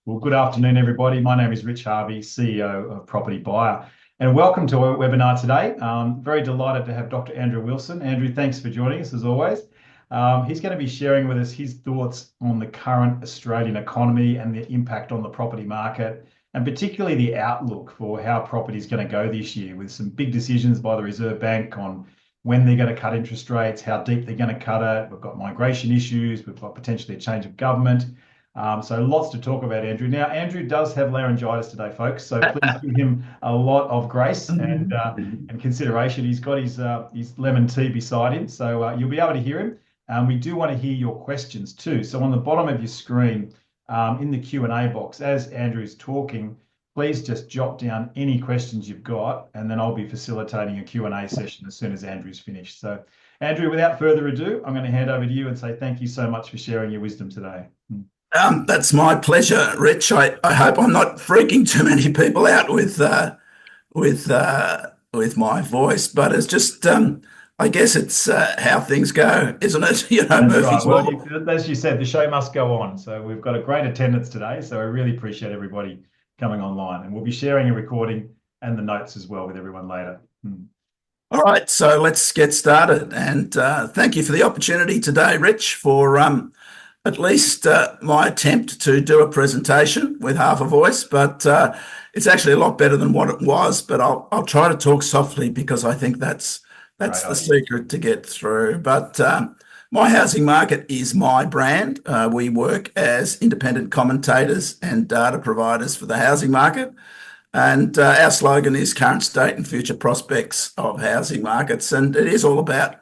Well, good afternoon, everybody. My name is Rich Harvey, CEO of Propertybuyer, and welcome to our webinar today. Very delighted to have Dr. Andrew Wilson. Andrew, thanks for joining us as always. He's going to be sharing with us his thoughts on the current Australian economy and the impact on the property market, and particularly the outlook for how property is going to go this year, with some big decisions by the Reserve Bank on when they're going to cut interest rates, how deep they're going to cut it. We've got migration issues, we've got potentially a change of government. So lots to talk about, Andrew. Now, Andrew does have laryngitis today, folks, so please give him a lot of grace and consideration. He's got his lemon tea beside him, so you'll be able to hear him. We do want to hear your questions too. So on the bottom of your screen, in the Q&A box, as Andrew's talking, please just jot down any questions you've got, and then I'll be facilitating a Q&A session as soon as Andrew's finished. So, Andrew, without further ado, I'm going to hand over to you and say thank you so much for sharing your wisdom today. That's my pleasure, Rich. I hope I'm not freaking too many people out with my voice, but it's just I guess it's how things go, isn't it? That's Murphy's right. law. Well, as you said, the show must go on. So we've got a great attendance today. So I really appreciate everybody coming online, and we'll be sharing a recording and the notes as well with everyone later. All right, so let's get started. And thank you for the opportunity today, Rich, for at least my attempt to do a presentation with half a voice, but it's actually a lot better than what it was. But I'll try to talk softly because I think that's the secret to get through. But My Housing Market is my brand. We work as independent commentators and data providers for the housing market. And our slogan is current state and future prospects of housing markets. And it is all about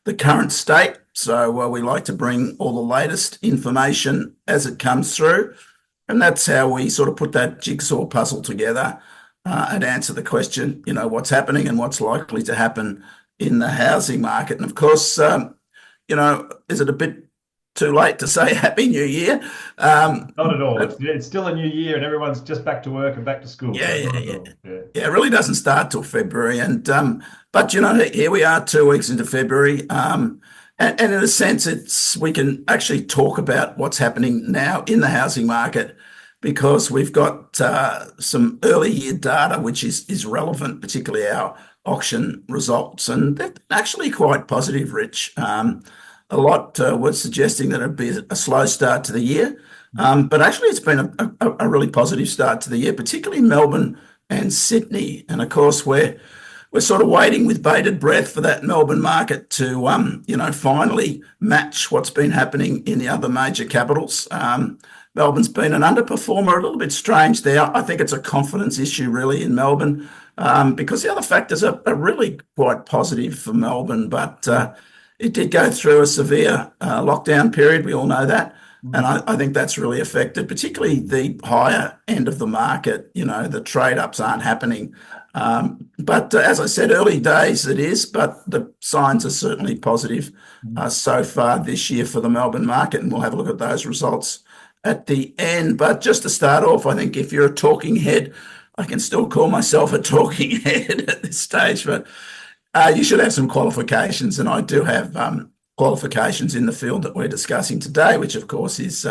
the current state. So we like to bring all the latest information as it comes through. And that's how we sort of put that jigsaw puzzle together and answer the question, what's happening and what's likely to happen in the housing market. And of course, is it a bit too late to say Happy New Year? Not at all. It's still a new year and everyone's just back to work and back to school. Yeah. It really doesn't start till February. But here we are 2 weeks into February. And in a sense, we can actually talk about what's happening now in the housing market because we've got some early year data, which is relevant, particularly our auction results. And they're actually quite positive, Rich. A lot was suggesting that it'd be a slow start to the year. But actually, it's been a really positive start to the year, particularly Melbourne and Sydney. And of course, we're sort of waiting with bated breath for that Melbourne market to, finally match what's been happening in the other major capitals. Melbourne's been an underperformer, a little bit strange there. I think it's a confidence issue really in Melbourne because the other factors are really quite positive for Melbourne, but it did go through a severe lockdown period. We all know that. And I think that's really affected, particularly the higher end of the market. The trade-ups aren't happening. But as I said, early days it is, but the signs are certainly positive so far this year for the Melbourne market. And we'll have a look at those results at the end. But just to start off, I think if you're a talking head, I can still call myself a talking head at this stage, but you should have some qualifications. And I do have qualifications in the field that we're discussing today, which of course is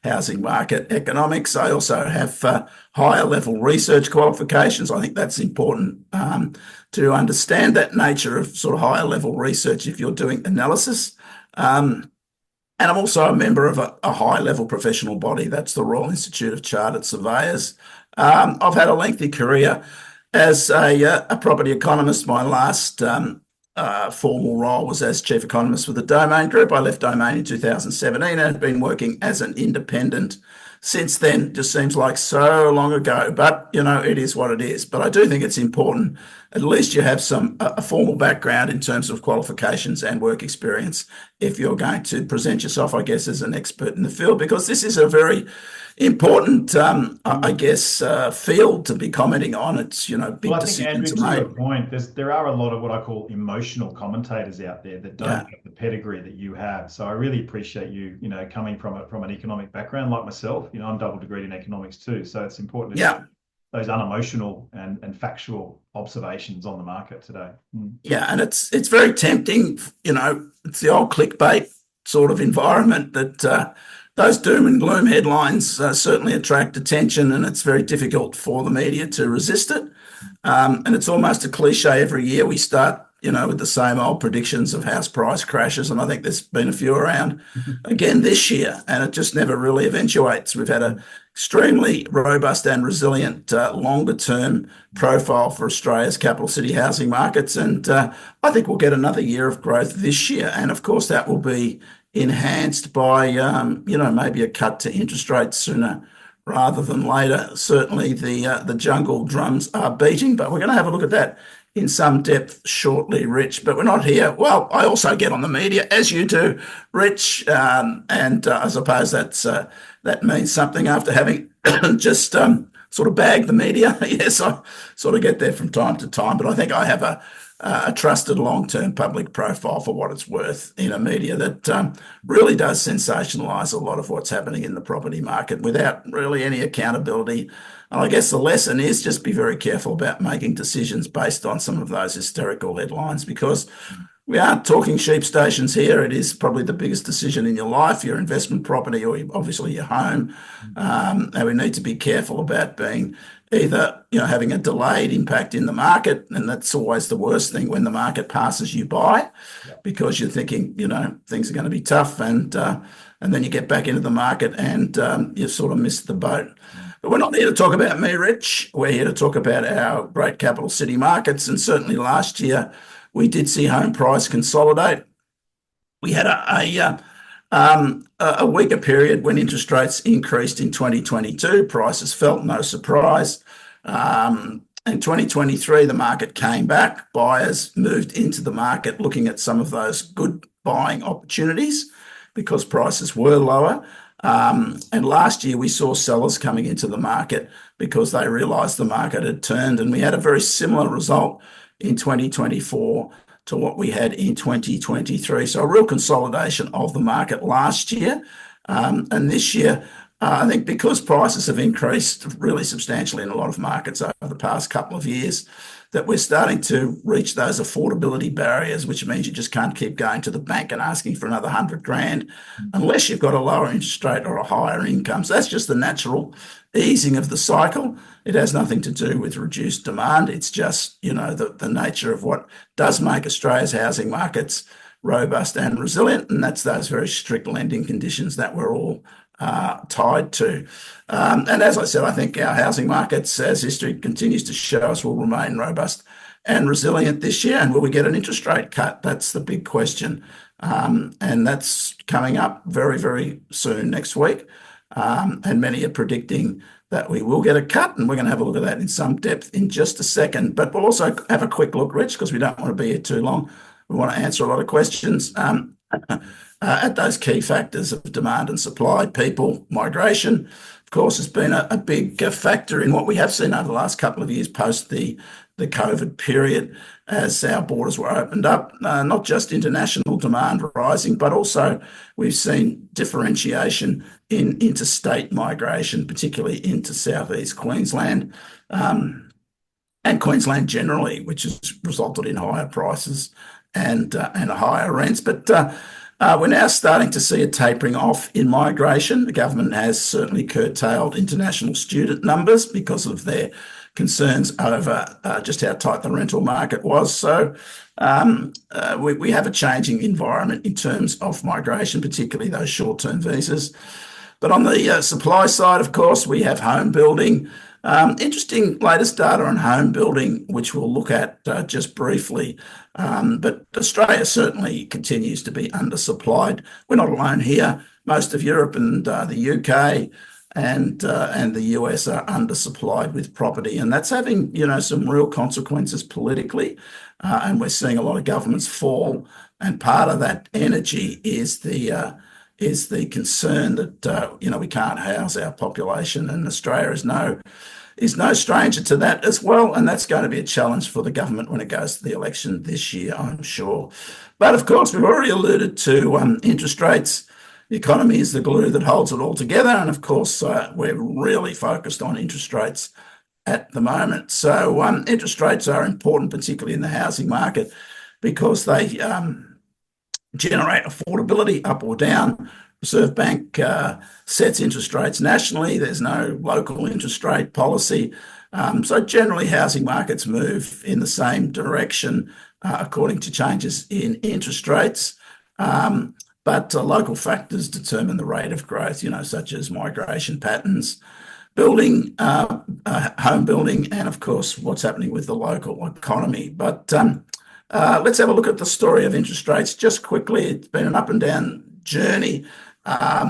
housing market economics. I also have higher level research qualifications. I think that's important to understand that nature of sort of higher level research if you're doing analysis. And I'm also a member of a high level professional body. That's the Royal Institute of Chartered Surveyors. I've had a lengthy career as a property economist. My last formal role was as chief economist for the Domain Group. I left Domain in 2017 and have been working as an independent since then. Just seems like so long ago, but it is what it is. But I do think it's important at least you have a formal background in terms of qualifications and work experience if you're going to present yourself, I guess, as an expert in the field, because this is a very important, field to be commenting on. It's, big decisions to your point, there are a lot of what I call emotional commentators out there that don't have the pedigree that you have. So I really appreciate you, coming from an economic background like myself. I'm double degreed in economics too. So it's important to share those unemotional and factual observations on the market today. Yeah, and it's very tempting. It's the old clickbait sort of environment that those doom and gloom headlines certainly attract attention, and it's very difficult for the media to resist it. And it's almost a cliche every year we start, with the same old predictions of house price crashes. And I think there's been a few around again this year, and it just never really eventuates. We've had an extremely robust and resilient longer term profile for Australia's capital city housing markets. And I think we'll get another year of growth this year. And of course, that will be enhanced by, maybe a cut to interest rates sooner rather than later. Certainly the jungle drums are beating, but we're going to have a look at that in some depth shortly, Rich. But we're not here. Well, I also get on the media, as you do, Rich, and I suppose that means something after having just sort of bagged the media. Yes, I sort of get there from time to time, but I think I have a trusted long-term public profile for what it's worth in a media that really does sensationalise a lot of what's happening in the property market without really any accountability. And I guess the lesson is just be very careful about making decisions based on some of those hysterical headlines, because we aren't talking sheep stations here. It is probably the biggest decision in your life, your investment property, or obviously your home. And we need to be careful about being either having a delayed impact in the market, and that's always the worst thing when the market passes you by, because you're thinking things are going to be tough, and then you get back into the market and you've sort of missed the boat. But we're not here to talk about me, Rich. We're here to talk about our great capital city markets, and certainly last year we did see home price consolidate. We had a weaker period when interest rates increased in 2022. Prices fell, no surprise. In 2023, the market came back. Buyers moved into the market looking at some of those good buying opportunities because prices were lower. And last year, we saw sellers coming into the market because they realised the market had turned, and we had a very similar result in 2024 to what we had in 2023. So a real consolidation of the market last year. And this year, I think because prices have increased really substantially in a lot of markets over the past couple of years, that we're starting to reach those affordability barriers, which means you just can't keep going to the bank and asking for another 100 grand unless you've got a lower interest rate or a higher income. So that's just the natural easing of the cycle. It has nothing to do with reduced demand. It's just, the nature of what does make Australia's housing markets robust and resilient, and that's those very strict lending conditions that we're all tied to. And as I said, I think our housing markets, as history continues to show us, will remain robust and resilient this year. And will we get an interest rate cut? That's the big question. And that's coming up very, very soon next week. And many are predicting that we will get a cut, and we're going to have a look at that in some depth in just a second. But we'll also have a quick look, Rich, because we don't want to be here too long. We want to answer a lot of questions at those key factors of demand and supply. People, migration, of course, has been a big factor in what we have seen over the last couple of years post the COVID period, as our borders were opened up, not just international demand rising, but also we've seen differentiation in interstate migration, particularly into southeast Queensland and Queensland generally, which has resulted in higher prices and higher rents. But we're now starting to see a tapering off in migration. The government has certainly curtailed international student numbers because of their concerns over just how tight the rental market was. So we have a changing environment in terms of migration, particularly those short-term visas. But on the supply side, of course, we have home building. Interesting latest data on home building, which we'll look at just briefly. But Australia certainly continues to be undersupplied. We're not alone here. Most of Europe and the UK and the US are undersupplied with property, and that's having some real consequences politically. And we're seeing a lot of governments fall, and part of that energy is the concern that we can't house our population, and Australia is no stranger to that as well, and that's going to be a challenge for the government when it goes to the election this year, I'm sure. But of course, we've already alluded to interest rates. The economy is the glue that holds it all together, and of course, we're really focused on interest rates at the moment. So interest rates are important, particularly in the housing market, because they generate affordability up or down, Reserve Bank sets interest rates nationally. There's no local interest rate policy. So generally, housing markets move in the same direction according to changes in interest rates. But local factors determine the rate of growth, such as migration patterns, building, home building, and of course, what's happening with the local economy. But let's have a look at the story of interest rates just quickly. It's been an up and down journey.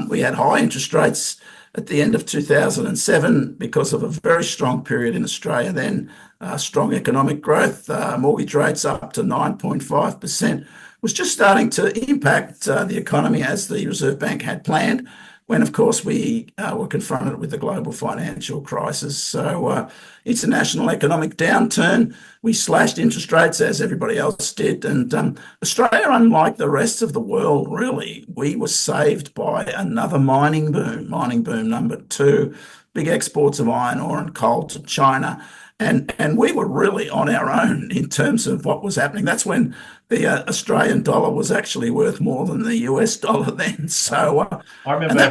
We had high interest rates at the end of 2007 because of a very strong period in Australia, then strong economic growth, mortgage rates up to 9.5%, was just starting to impact the economy as the Reserve Bank had planned, when, of course, we were confronted with the global financial crisis. So international economic downturn, we slashed interest rates as everybody else did. And Australia, unlike the rest of the world, really, we were saved by another mining boom number two, big exports of iron ore and coal to China. And we were really on our own in terms of what was happening. That's when the Australian dollar was actually worth more than the US dollar then. So I remember I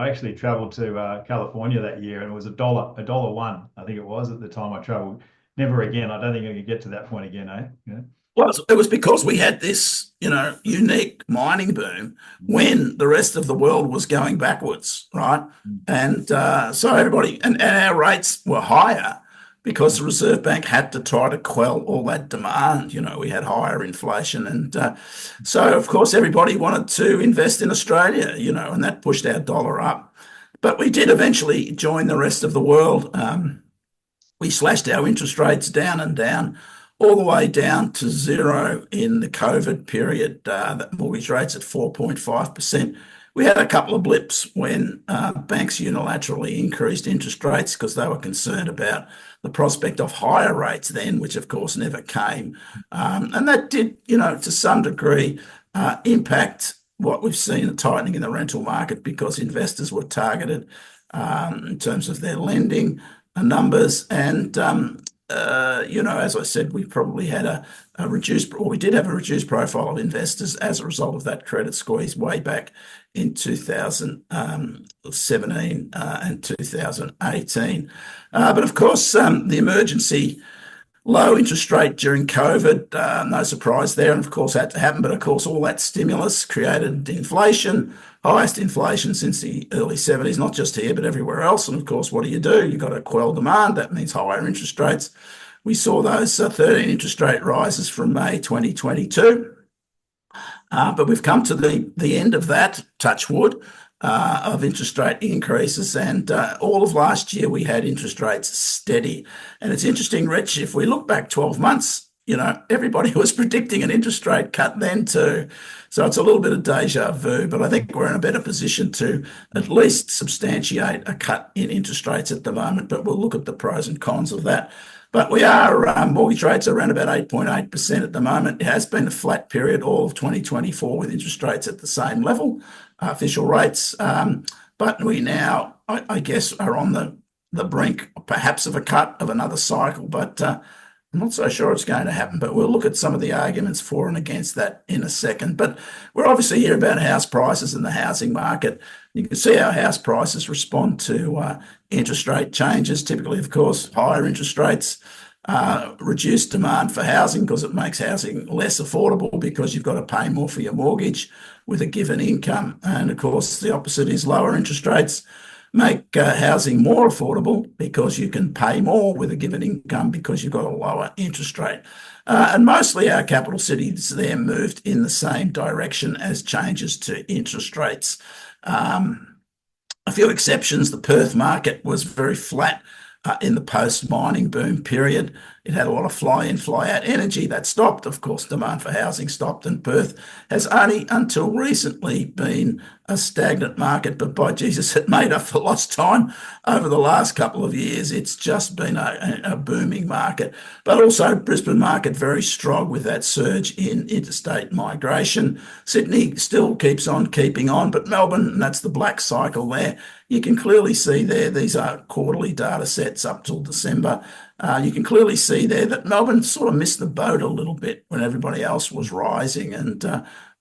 actually traveled to California that year, and it was a dollar one, I think it was at the time I traveled. Never again. I don't think I could get to that point again, eh? Yeah. Well, it was because we had this, unique mining boom when the rest of the world was going backwards, right? And so everybody, and our rates were higher because the Reserve Bank had to try to quell all that demand. We had higher inflation. And so, of course, everybody wanted to invest in Australia, and that pushed our dollar up. But we did eventually join the rest of the world. We slashed our interest rates down and down, all the way down to zero in the COVID period, that mortgage rates at 4.5%. We had a couple of blips when banks unilaterally increased interest rates because they were concerned about the prospect of higher rates then, which of course never came. And that did, to some degree, impact what we've seen, a tightening in the rental market because investors were targeted in terms of their lending numbers. And as I said, we probably had a reduced, or we did have a reduced profile of investors as a result of that credit squeeze way back in 2017 and 2018. But of course, the emergency low interest rate during COVID, no surprise there, and of course had to happen. But of course, all that stimulus created inflation, highest inflation since the early 70s, not just here, but everywhere else. And of course, what do? You've got to quell demand. That means higher interest rates. We saw those 13 interest rate rises from May 2022. But we've come to the end of that, touch wood, of interest rate increases. And all of last year, we had interest rates steady. And it's interesting, Rich, if we look back 12 months, everybody was predicting an interest rate cut then too. So it's a little bit of deja vu, but I think we're in a better position to at least substantiate a cut in interest rates at the moment. But we'll look at the pros and cons of that. But we are, mortgage rates are around about 8.8% at the moment. It has been a flat period all of 2024 with interest rates at the same level, official rates. But we now, I guess, are on the brink perhaps of a cut of another cycle. But I'm not so sure it's going to happen, but we'll look at some of the arguments for and against that in a second. But we're obviously here about house prices and the housing market. You can see how house prices respond to interest rate changes. Typically, of course, higher interest rates reduce demand for housing because it makes housing less affordable because you've got to pay more for your mortgage with a given income. And of course, the opposite is lower interest rates make housing more affordable because you can pay more with a given income because you've got a lower interest rate. And mostly our capital cities there moved in the same direction as changes to interest rates. A few exceptions. The Perth market was very flat in the post-mining boom period. It had a lot of fly-in, fly-out energy. That stopped. Of course, demand for housing stopped, and Perth has only until recently been a stagnant market. But by Jesus, it made up for lost time over the last couple of years. It's just been a booming market. But also Brisbane market very strong with that surge in interstate migration. Sydney still keeps on keeping on, but Melbourne, and that's the black cycle there. You can clearly see there, these are quarterly data sets up till December. You can clearly see there that Melbourne sort of missed the boat a little bit when everybody else was rising, and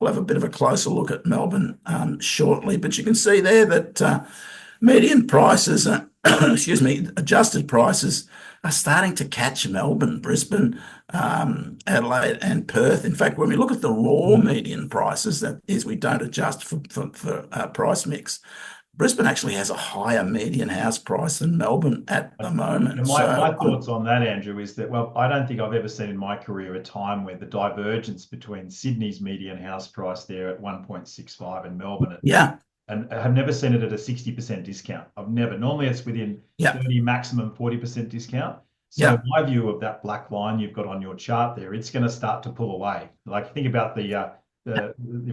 we'll have a bit of a closer look at Melbourne shortly. But you can see there that median prices, excuse me, adjusted prices are starting to catch Melbourne, Brisbane, Adelaide and Perth. In fact, when we look at the raw median prices, that is, we don't adjust for price mix, Brisbane actually has a higher median house price than Melbourne at the moment. And my thoughts on that, Andrew, is that, well, I don't think I've ever seen in my career a time where the divergence between Sydney's median house price there at 1.65 and Melbourne at, and I have never seen it at a 60% discount. I've never. Normally it's within 30, maximum 40% discount. So my view of that black line you've got on your chart there, it's going to start to pull away. Like think about the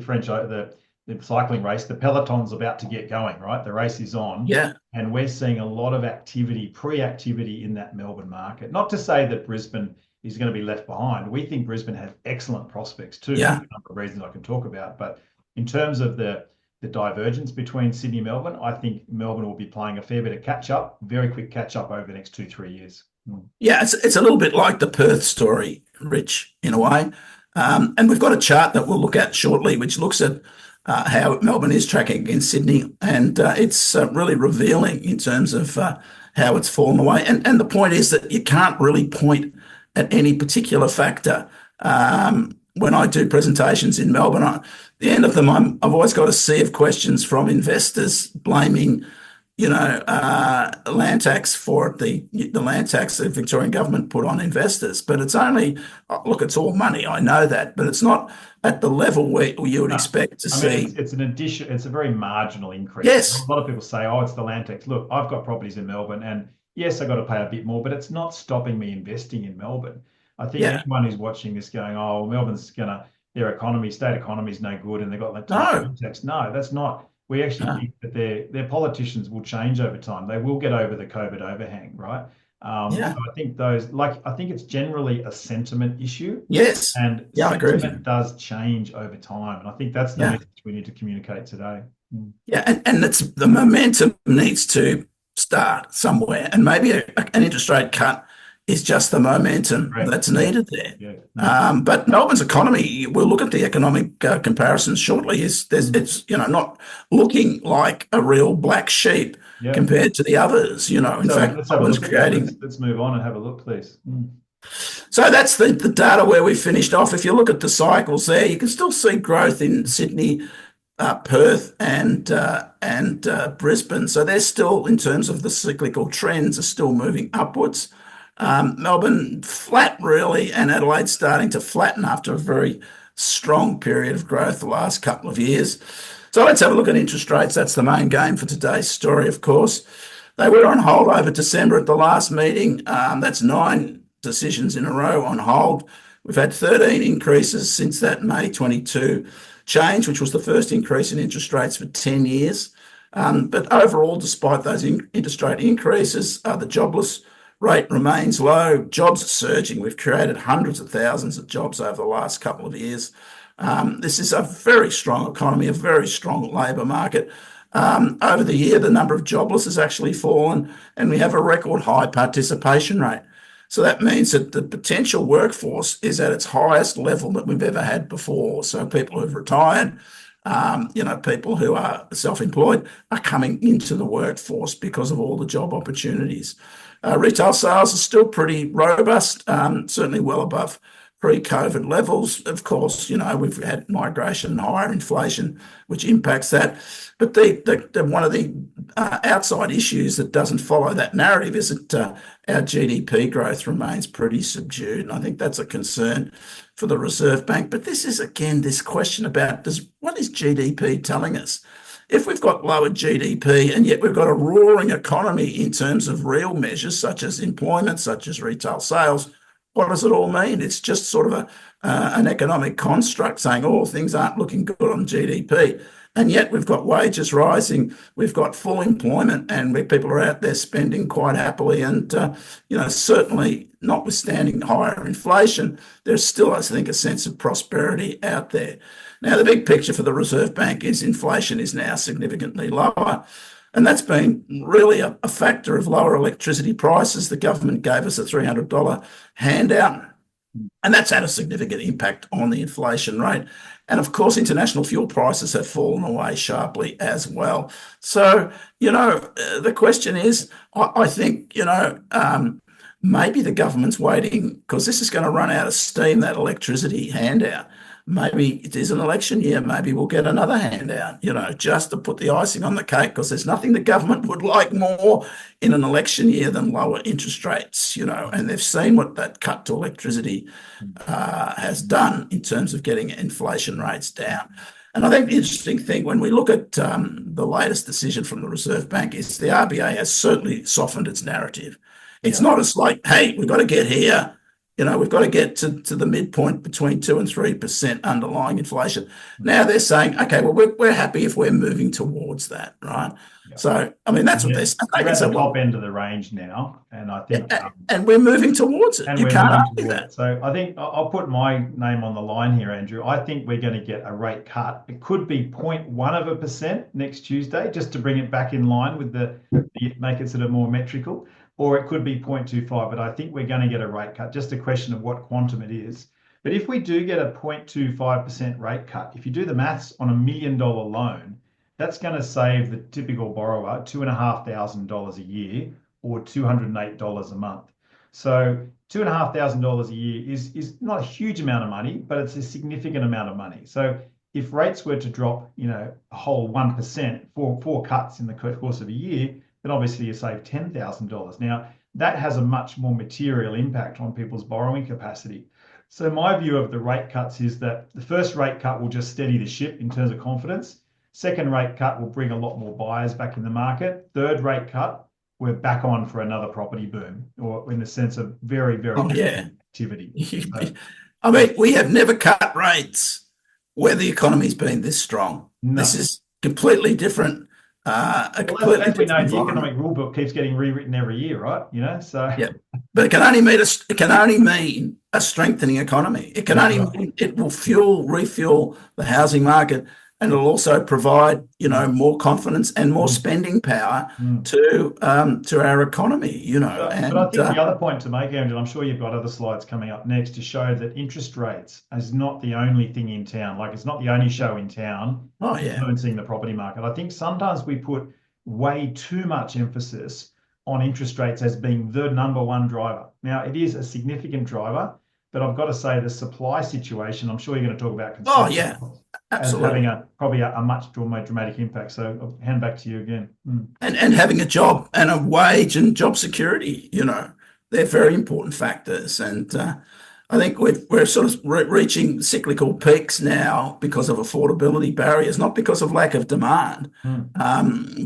French, the cycling race, the peloton's about to get going, right? The race is on. Yeah. And we're seeing a lot of activity, pre-activity in that Melbourne market. Not to say that Brisbane is going to be left behind. We think Brisbane has excellent prospects too, for a number of reasons I can talk about. But in terms of the divergence between Sydney and Melbourne, I think Melbourne will be playing a fair bit of catch-up, very quick catch-up over the next 2-3 years. Yeah, it's a little bit like the Perth story, Rich, in a way. And we've got a chart that we'll look at shortly, which looks at how Melbourne is tracking against Sydney, and it's really revealing in terms of how it's fallen away. And the point is that you can't really point at any particular factor. When I do presentations in Melbourne, at the end of them, I've always got a sea of questions from investors blaming, land tax for the land tax the Victorian government put on investors. But it's only, look, it's all money. I know that, but it's not at the level where you would expect to see. It's an addition. It's a very marginal increase. Yes. A lot of people say, oh, it's the land tax. Look, I've got properties in Melbourne and yes, I've got to pay a bit more, but it's not stopping me investing in Melbourne. I think anyone who's watching this going, oh, well, Melbourne's their economy, state economy is no good and they've got that tax. No, that's not. We actually think that their politicians will change over time. They will get over the COVID overhang, right? So I think I think it's generally a sentiment issue. Yes. And sentiment does change over time. And I think that's the message we need to communicate today. Yeah, and that's the momentum needs to start somewhere. And maybe an interest rate cut is just the momentum that's needed there. But Melbourne's economy, we'll look at the economic comparisons shortly, it's not looking like a real black sheep compared to the others. In fact, let's move on and have a look, please. So that's the data where we finished off. If you look at the cycles there, you can still see growth in Sydney, Perth and Brisbane. So they're still, in terms of the cyclical trends, are still moving upwards. Melbourne flat really, and Adelaide starting to flatten after a very strong period of growth the last couple of years. So let's have a look at interest rates. That's the main game for today's story, of course. They were on hold over December at the last meeting. That's 9 decisions in a row on hold. We've had 13 increases since that May 22 change, which was the first increase in interest rates for 10 years. But overall, despite those interest rate increases, the jobless rate remains low. Jobs are surging. We've created hundreds of thousands of jobs over the last couple of years. This is a very strong economy, a very strong labour market. Over the year, the number of jobless has actually fallen, and we have a record high participation rate. So that means that the potential workforce is at its highest level that we've ever had before. So people who've retired, people who are self-employed are coming into the workforce because of all the job opportunities. Retail sales are still pretty robust, certainly well above pre-COVID levels. Of course, we've had migration and higher inflation, which impacts that. But one of the outside issues that doesn't follow that narrative is that our GDP growth remains pretty subdued. And I think that's a concern for the Reserve Bank. But this is, again, this question about what is GDP telling us? If we've got lower GDP and yet we've got a roaring economy in terms of real measures such as employment, such as retail sales, what does it all mean? It's just sort of an economic construct saying, oh, things aren't looking good on GDP. And yet we've got wages rising, we've got full employment, and people are out there spending quite happily. And, certainly notwithstanding higher inflation, there's still, I think, a sense of prosperity out there. Now, the big picture for the Reserve Bank is inflation is now significantly lower. And that's been really a factor of lower electricity prices. The government gave us a $300 handout And that's had a significant impact on the inflation rate. And of course, international fuel prices have fallen away sharply as well. So, the question is, I think, maybe the government's waiting because this is going to run out of steam, that electricity handout. Maybe it is an election year. Maybe we'll get another handout, just to put the icing on the cake, because there's nothing the government would like more in an election year than lower interest rates, and they've seen what that cut to electricity has done in terms of getting inflation rates down. And I think the interesting thing when we look at the latest decision from the Reserve Bank is the RBA has certainly softened its narrative. It's not as like, hey, we've got to get here. We've got to get to the midpoint between 2 and 3% underlying inflation. Now they're saying, okay, well, we're happy if we're moving towards that, right? Yeah. So, I mean, that's what they're saying. We're at the top end of the range now, and I think... and we're moving towards it. You can't argue that. So I think I'll put my name on the line here, Andrew. I think we're going to get a rate cut. It could be 0.1% next Tuesday, just to bring it back in line with make it sort of more metrical. Or it could be 0.25, but I think we're going to get a rate cut, just a question of what quantum it is. But if we do get a 0.25% rate cut, if you do the maths on $1 million loan, that's going to save the typical borrower $2,500 a year or $208 a month. So $2,500 a year is not a huge amount of money, but it's a significant amount of money. So if rates were to drop, a whole 1%, four cuts in the course of a year, then obviously you save $10,000. Now, that has a much more material impact on people's borrowing capacity. So my view of the rate cuts is that the first rate cut will just steady the ship in terms of confidence. Second rate cut will bring a lot more buyers back in the market. Third rate cut, we're back on for another property boom, or in the sense of very, very activity. So, I mean, we have never cut rates where the economy's been this strong. No. This is completely different. As we know, the economic rule book keeps getting rewritten every year, right? So yeah, but it can only mean a strengthening economy. It can only mean it will refuel the housing market, and it'll also provide more confidence and more spending power to our economy. But I think the other point to make, Andrew, I'm sure you've got other slides coming up next to show that interest rates is not the only thing in town. Like, it's not the only show in town influencing the property market. I think sometimes we put way too much emphasis on interest rates as being the number one driver. Now, it is a significant driver, but I've got to say the supply situation, I'm sure you're going to talk about absolutely, having probably a much more dramatic impact. So I'll hand back to you again. And having a job and a wage and job security, they're very important factors. And I think we're sort of reaching cyclical peaks now because of affordability barriers, not because of lack of demand,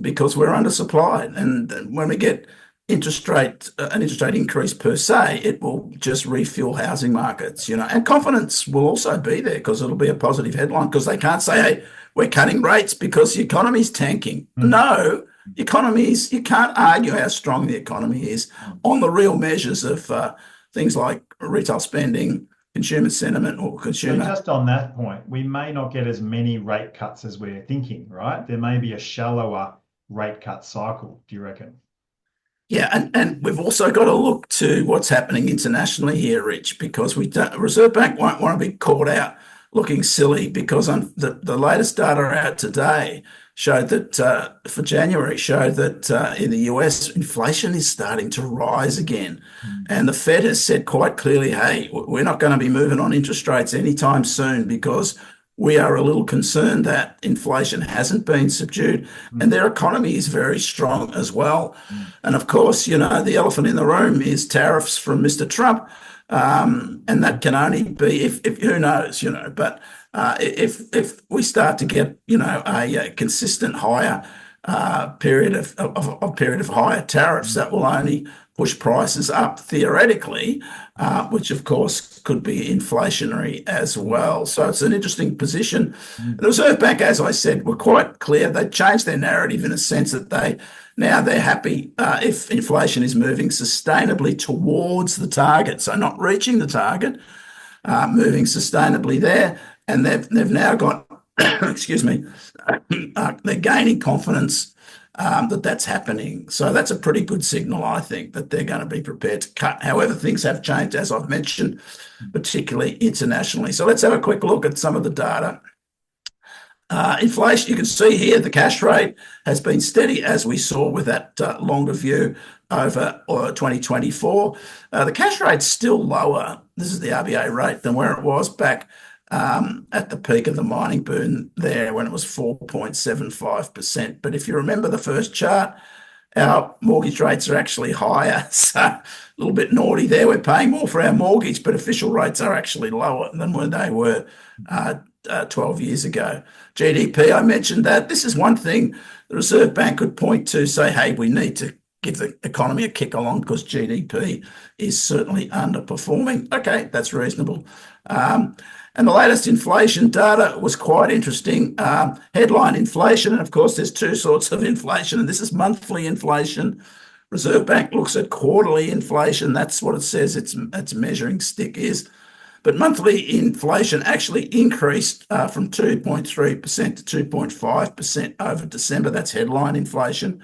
because we're undersupplied. And when we get an interest rate increase per se, it will just refuel housing markets, and confidence will also be there because it'll be a positive headline, because they can't say, hey, we're cutting rates because the economy's tanking. No, you can't argue how strong the economy is on the real measures of things like retail spending, consumer sentiment, or consumer. So just on that point, we may not get as many rate cuts as we're thinking, right? There may be a shallower rate cut cycle, do you reckon? Yeah, and we've also got to look to what's happening internationally here, Rich, because Reserve Bank won't want to be caught out looking silly, because the latest data out today showed that for January in the US, inflation is starting to rise again. And the Fed has said quite clearly, hey, we're not going to be moving on interest rates anytime soon, because we are a little concerned that inflation hasn't been subdued, and their economy is very strong as well. And of course, the elephant in the room is tariffs from Mr. Trump. And that can only be if who knows, but if we start to get, a consistent higher period of higher tariffs, that will only push prices up theoretically, which of course could be inflationary as well. So it's an interesting position. The Reserve Bank, as I said, were quite clear. They changed their narrative in a sense that they're happy if inflation is moving sustainably towards the target, so not reaching the target, moving sustainably there. And they've now got, excuse me, they're gaining confidence that's happening. So that's a pretty good signal, I think, that they're going to be prepared to cut. However, things have changed, as I've mentioned, particularly internationally. So let's have a quick look at some of the data. Inflation, you can see here the cash rate has been steady, as we saw with that longer view over 2024. The cash rate's still lower, this is the RBA rate, than where it was back at the peak of the mining boom there when it was 4.75%. But if you remember the first chart, our mortgage rates are actually higher. So a little bit naughty there. We're paying more for our mortgage, but official rates are actually lower than when they were 12 years ago. GDP, I mentioned that. This is one thing the Reserve Bank could point to, say, hey, we need to give the economy a kick along because GDP is certainly underperforming. Okay, that's reasonable. And the latest inflation data was quite interesting. Headline inflation, and of course, there's two sorts of inflation, and this is monthly inflation. Reserve Bank looks at quarterly inflation. That's what it says its measuring stick is. But monthly inflation actually increased from 2.3% to 2.5% over December. That's headline inflation.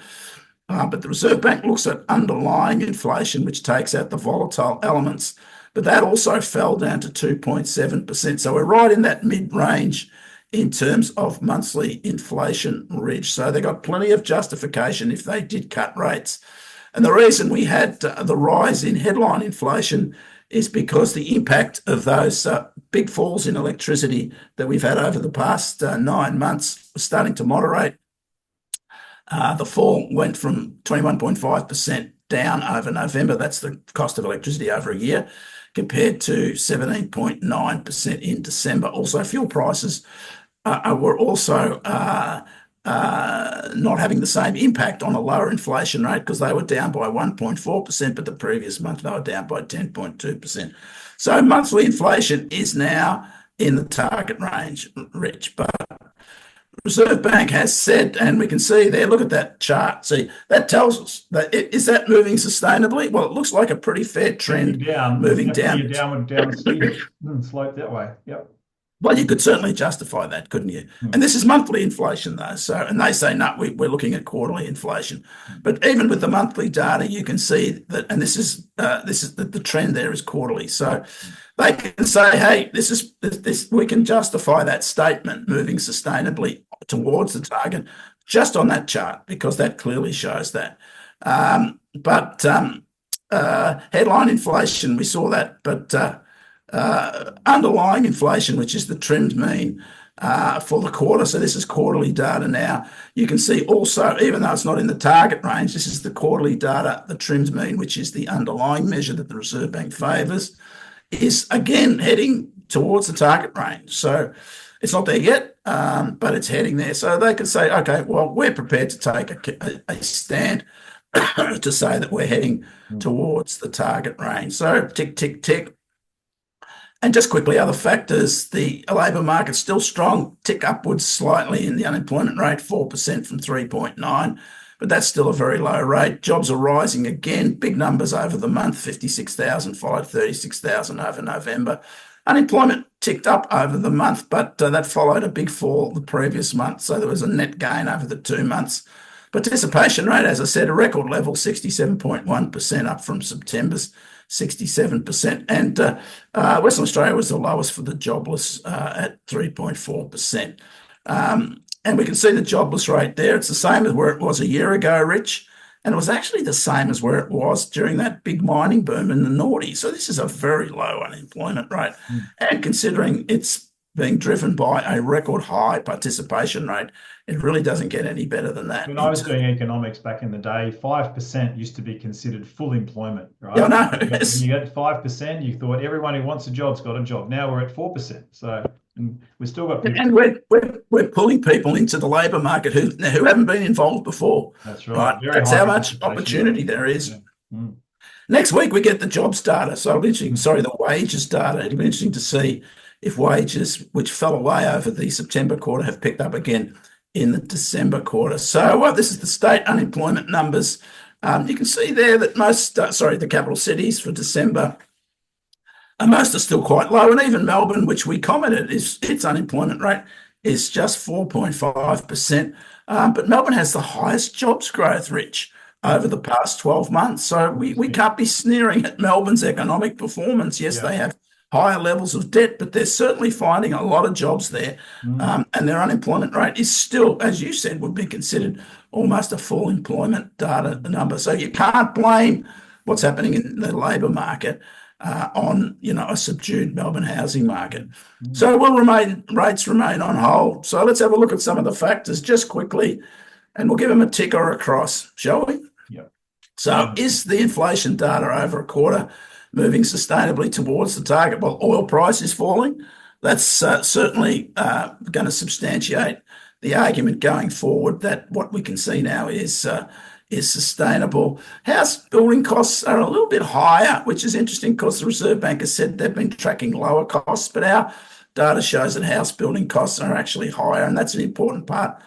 But the Reserve Bank looks at underlying inflation, which takes out the volatile elements. But that also fell down to 2.7%. So we're right in that mid-range in terms of monthly inflation ridge. So they got plenty of justification if they did cut rates. And the reason we had the rise in headline inflation is because the impact of those big falls in electricity that we've had over the past 9 months was starting to moderate. The fall went from 21.5% down over November. That's the cost of electricity over a year, compared to 17.9% in December. Also, fuel prices were also not having the same impact on a lower inflation rate because they were down by 1.4%, but the previous month they were down by 10.2%. So monthly inflation is now in the target range, Rich. But Reserve Bank has said, and we can see there, look at that chart. See, that tells us that is that moving sustainably? Well, it looks like a pretty fair trend moving down. A downward slope that way. Yep. Well, you could certainly justify that, couldn't you? And this is monthly inflation, though. So, and they say, no, we're looking at quarterly inflation. But even with the monthly data, you can see that, and this is the trend there is quarterly. So they can say, hey, this we can justify that statement moving sustainably towards the target just on that chart because that clearly shows that. But headline inflation, we saw that, but underlying inflation, which is the trimmed mean for the quarter. So this is quarterly data now. You can see also, even though it's not in the target range, this is the quarterly data, the trimmed mean, which is the underlying measure that the Reserve Bank favours, is again heading towards the target range. So it's not there yet, but it's heading there. So they could say, okay, well, we're prepared to take a stand to say that we're heading towards the target range. So tick, tick, tick. And just quickly, other factors, the labour market's still strong, tick upwards slightly in the unemployment rate, 4% from 3.9, but that's still a very low rate. Jobs are rising again, big numbers over the month, 56,000, followed 36,000 over November. Unemployment ticked up over the month, but that followed a big fall the previous month, so there was a net gain over the 2 months. Participation rate, as I said, a record level, 67.1%, up from September's 67%. And Western Australia was the lowest for the jobless at 3.4%. And we can see the jobless rate there. It's the same as where it was a year ago, Rich. And it was actually the same as where it was during that big mining boom in the noughties. So this is a very low unemployment rate. And considering it's being driven by a record high participation rate, it really doesn't get any better than that. When I was doing economics back in the day, 5% used to be considered full employment, right? Yeah, I know. When you get 5%, you thought everyone who wants a job's got a job. Now we're at 4%. So we've still got people. And we're pulling people into the labour market who haven't been involved before. That's right. That's how much opportunity there is. Yeah. Next week, we get the jobs data. So it'll be interesting, the wages data. It'll be interesting to see if wages, which fell away over the September quarter, have picked up again in the December quarter. So this is the state unemployment numbers. You can see there that the capital cities for December, most are still quite low. And even Melbourne, which we commented, its unemployment rate is just 4.5%. But Melbourne has the highest jobs growth, Rich, over the past 12 months. So we can't be sneering at Melbourne's economic performance. Yes, Yeah. they have higher levels of debt, but they're certainly finding a lot of jobs there. And their unemployment rate is still, as you said, would be considered almost a full employment data number. So you can't blame what's happening in the labour market on a subdued Melbourne housing market. So rates remain on hold. So let's have a look at some of the factors just quickly, and we'll give them a tick or a cross, shall we? Yep. So is the inflation data over a quarter moving sustainably towards the target? Well, oil price is falling. That's certainly going to substantiate the argument going forward that what we can see now is sustainable. House building costs are a little bit higher, which is interesting because the Reserve Bank has said they've been tracking lower costs, but our data shows that house building costs are actually higher, and that's an important part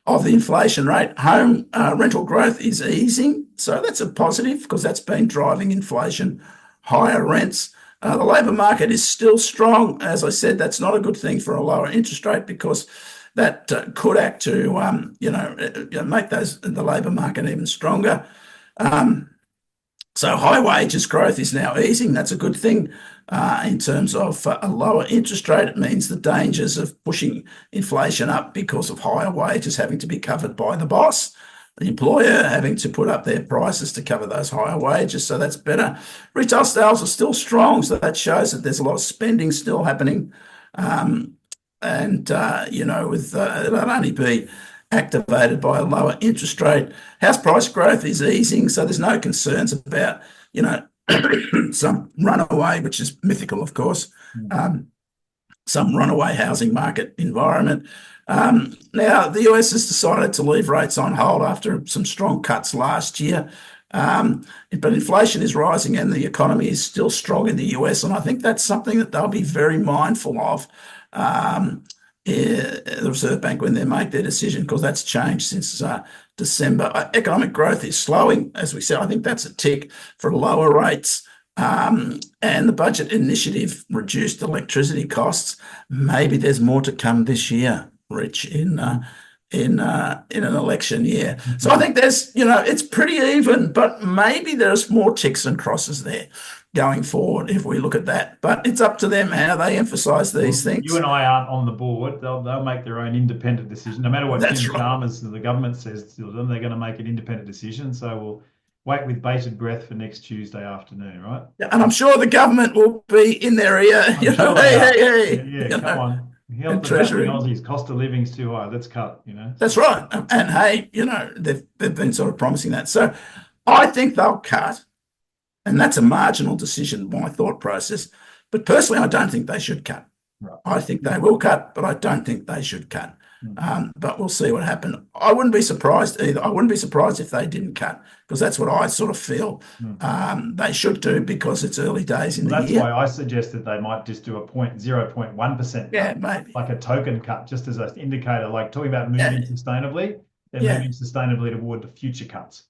of the inflation rate. Home rental growth is easing, so that's a positive because that's been driving inflation, higher rents. The labour market is still strong. As I said, that's not a good thing for a lower interest rate because that could act to make the labour market even stronger. So high wages growth is now easing. That's a good thing in terms of a lower interest rate. It means the dangers of pushing inflation up because of higher wages having to be covered by the boss, the employer having to put up their prices to cover those higher wages. So that's better. Retail sales are still strong. So that shows that there's a lot of spending still happening. It'll only be activated by a lower interest rate. House price growth is easing, so there's no concerns about, some runaway, which is mythical, of course, some runaway housing market environment. Now, the US has decided to leave rates on hold after some strong cuts last year. But inflation is rising and the economy is still strong in the US, and I think that's something that they'll be very mindful of. The Reserve Bank when they make their decision, because that's changed since December. Economic growth is slowing, as we said. I think that's a tick for lower rates. And the budget initiative reduced electricity costs. Maybe there's more to come this year, Rich, in an election year. So I think there's, it's pretty even, but maybe there's more ticks and crosses there going forward if we look at that. But it's up to them how they emphasise these things. You and I aren't on the board. They'll make their own independent decision. No matter what That's Jim right. Chalmers and the government says to them, they're going to make an independent decision. So we'll wait with bated breath for next Tuesday afternoon, right? Yeah, and I'm sure the government will be in their ear, hey. Yeah, come on. Help the battling Aussies. Cost of living's too high. Let's cut, That's right. And hey, they've been sort of promising that. So I think they'll cut. And that's a marginal decision, my thought process. But personally, I don't think they should cut. Right. I think they will cut, but I don't think they should cut. But we'll see what happens. I wouldn't be surprised either. I wouldn't be surprised if they didn't cut, because that's what I sort of feel they should do, because it's early days in the year. That's why I suggested they might just do a 0.1%. Yeah, maybe. Like a token cut, just as an indicator, like talking about moving sustainably, they're moving sustainably toward the future cuts.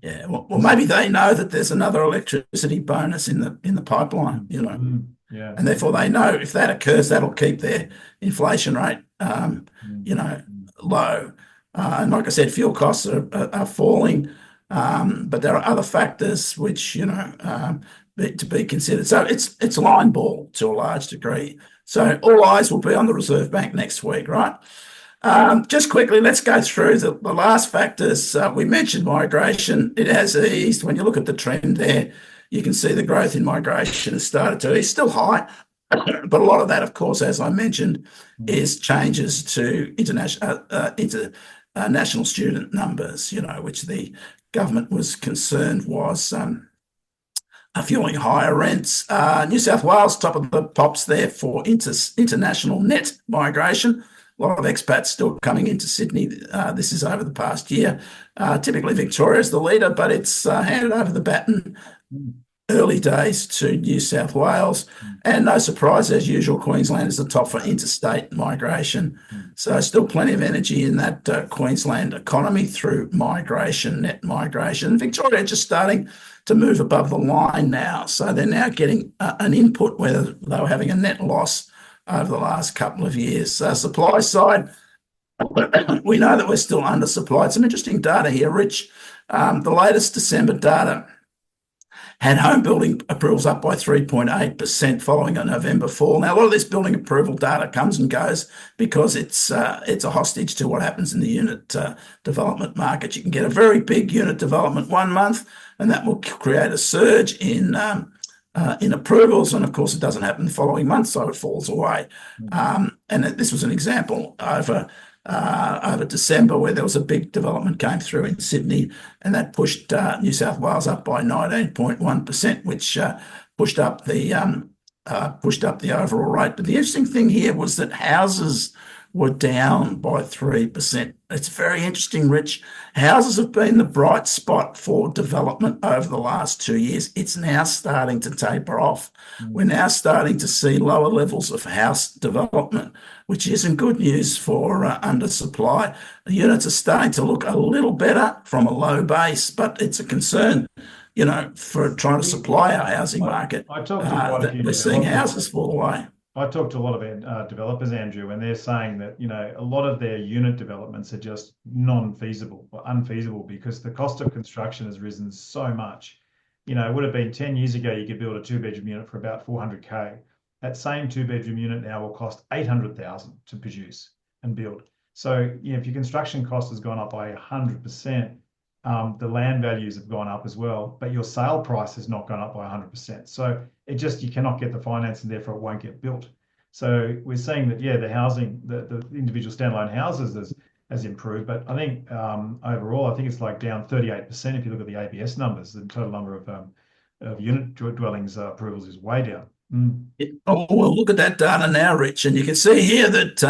Yeah, well, maybe they know that there's another electricity bonus in the pipeline, Yeah. And therefore they know if that occurs, that'll keep their inflation rate, low. And like I said, fuel costs are falling, but there are other factors which to be considered. So it's line ball to a large degree. So all eyes will be on the Reserve Bank next week, right? Just quickly, let's go through the last factors. We mentioned migration. It has eased. When you look at the trend there, you can see the growth in migration has started to ease. Still high, but a lot of that, of course, as I mentioned, is changes to international student numbers, which the government was concerned was fueling higher rents. New South Wales, top of the pops there for international net migration. A lot of expats still coming into Sydney. This is over the past year. Typically, Victoria's the leader, but it's handed over the baton early days to New South Wales. And no surprise, as usual, Queensland is the top for interstate migration. So still plenty of energy in that Queensland economy through migration, net migration. Victoria just starting to move above the line now. So they're now getting an input where they were having a net loss over the last couple of years. Supply side, we know that we're still undersupplied. Some interesting data here, Rich. The latest December data had home building approvals up by 3.8% following a November fall. Now, a lot of this building approval data comes and goes because it's a hostage to what happens in the unit development market. You can get a very big unit development one month, and that will create a surge in approvals, and of course it doesn't happen the following month, so it falls away. And this was an example over December where there was a big development came through in Sydney, and that pushed New South Wales up by 19.1%, which pushed up the overall rate. But the interesting thing here was that houses were down by 3%. It's very interesting, Rich. Houses have been the bright spot for development over the last 2 years. It's now starting to taper off. We're now starting to see lower levels of house development, which isn't good news for undersupply. The units are starting to look a little better from a low base, but it's a concern, for trying to supply our housing market. I talked to quite a few we're seeing houses fall away. I talked to a lot of developers, Andrew, and they're saying that, a lot of their unit developments are just non-feasible or unfeasible because the cost of construction has risen so much. It would have been 10 years ago, you could build a 2-bedroom unit for about 400K. That same 2-bedroom unit now will cost 800,000 to produce and build. So, if your construction cost has gone up by 100%, the land values have gone up as well, but your sale price has not gone up by 100%. So you cannot get the finance, and therefore it won't get built. So we're seeing that, the housing, the individual standalone houses has improved, but I think overall, I think it's like down 38% if you look at the ABS numbers. The total number of unit dwellings approvals is way down. Oh, well, look at that data now, Rich, and you can see here that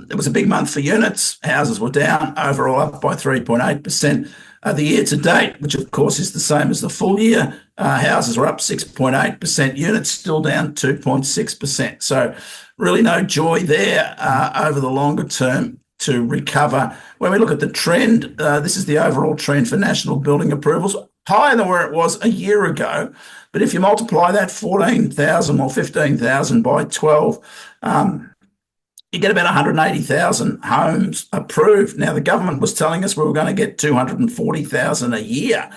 it was a big month for units. Houses were down, overall up by 3.8%. The year to date, which of course is the same as the full year, houses were up 6.8%, units still down 2.6%. So really no joy there over the longer term to recover. When we look at the trend, this is the overall trend for national building approvals, higher than where it was a year ago. But if you multiply that 14,000 or 15,000 by 12, you get about 180,000 homes approved. Now, the government was telling us we were going to get 240,000 a year.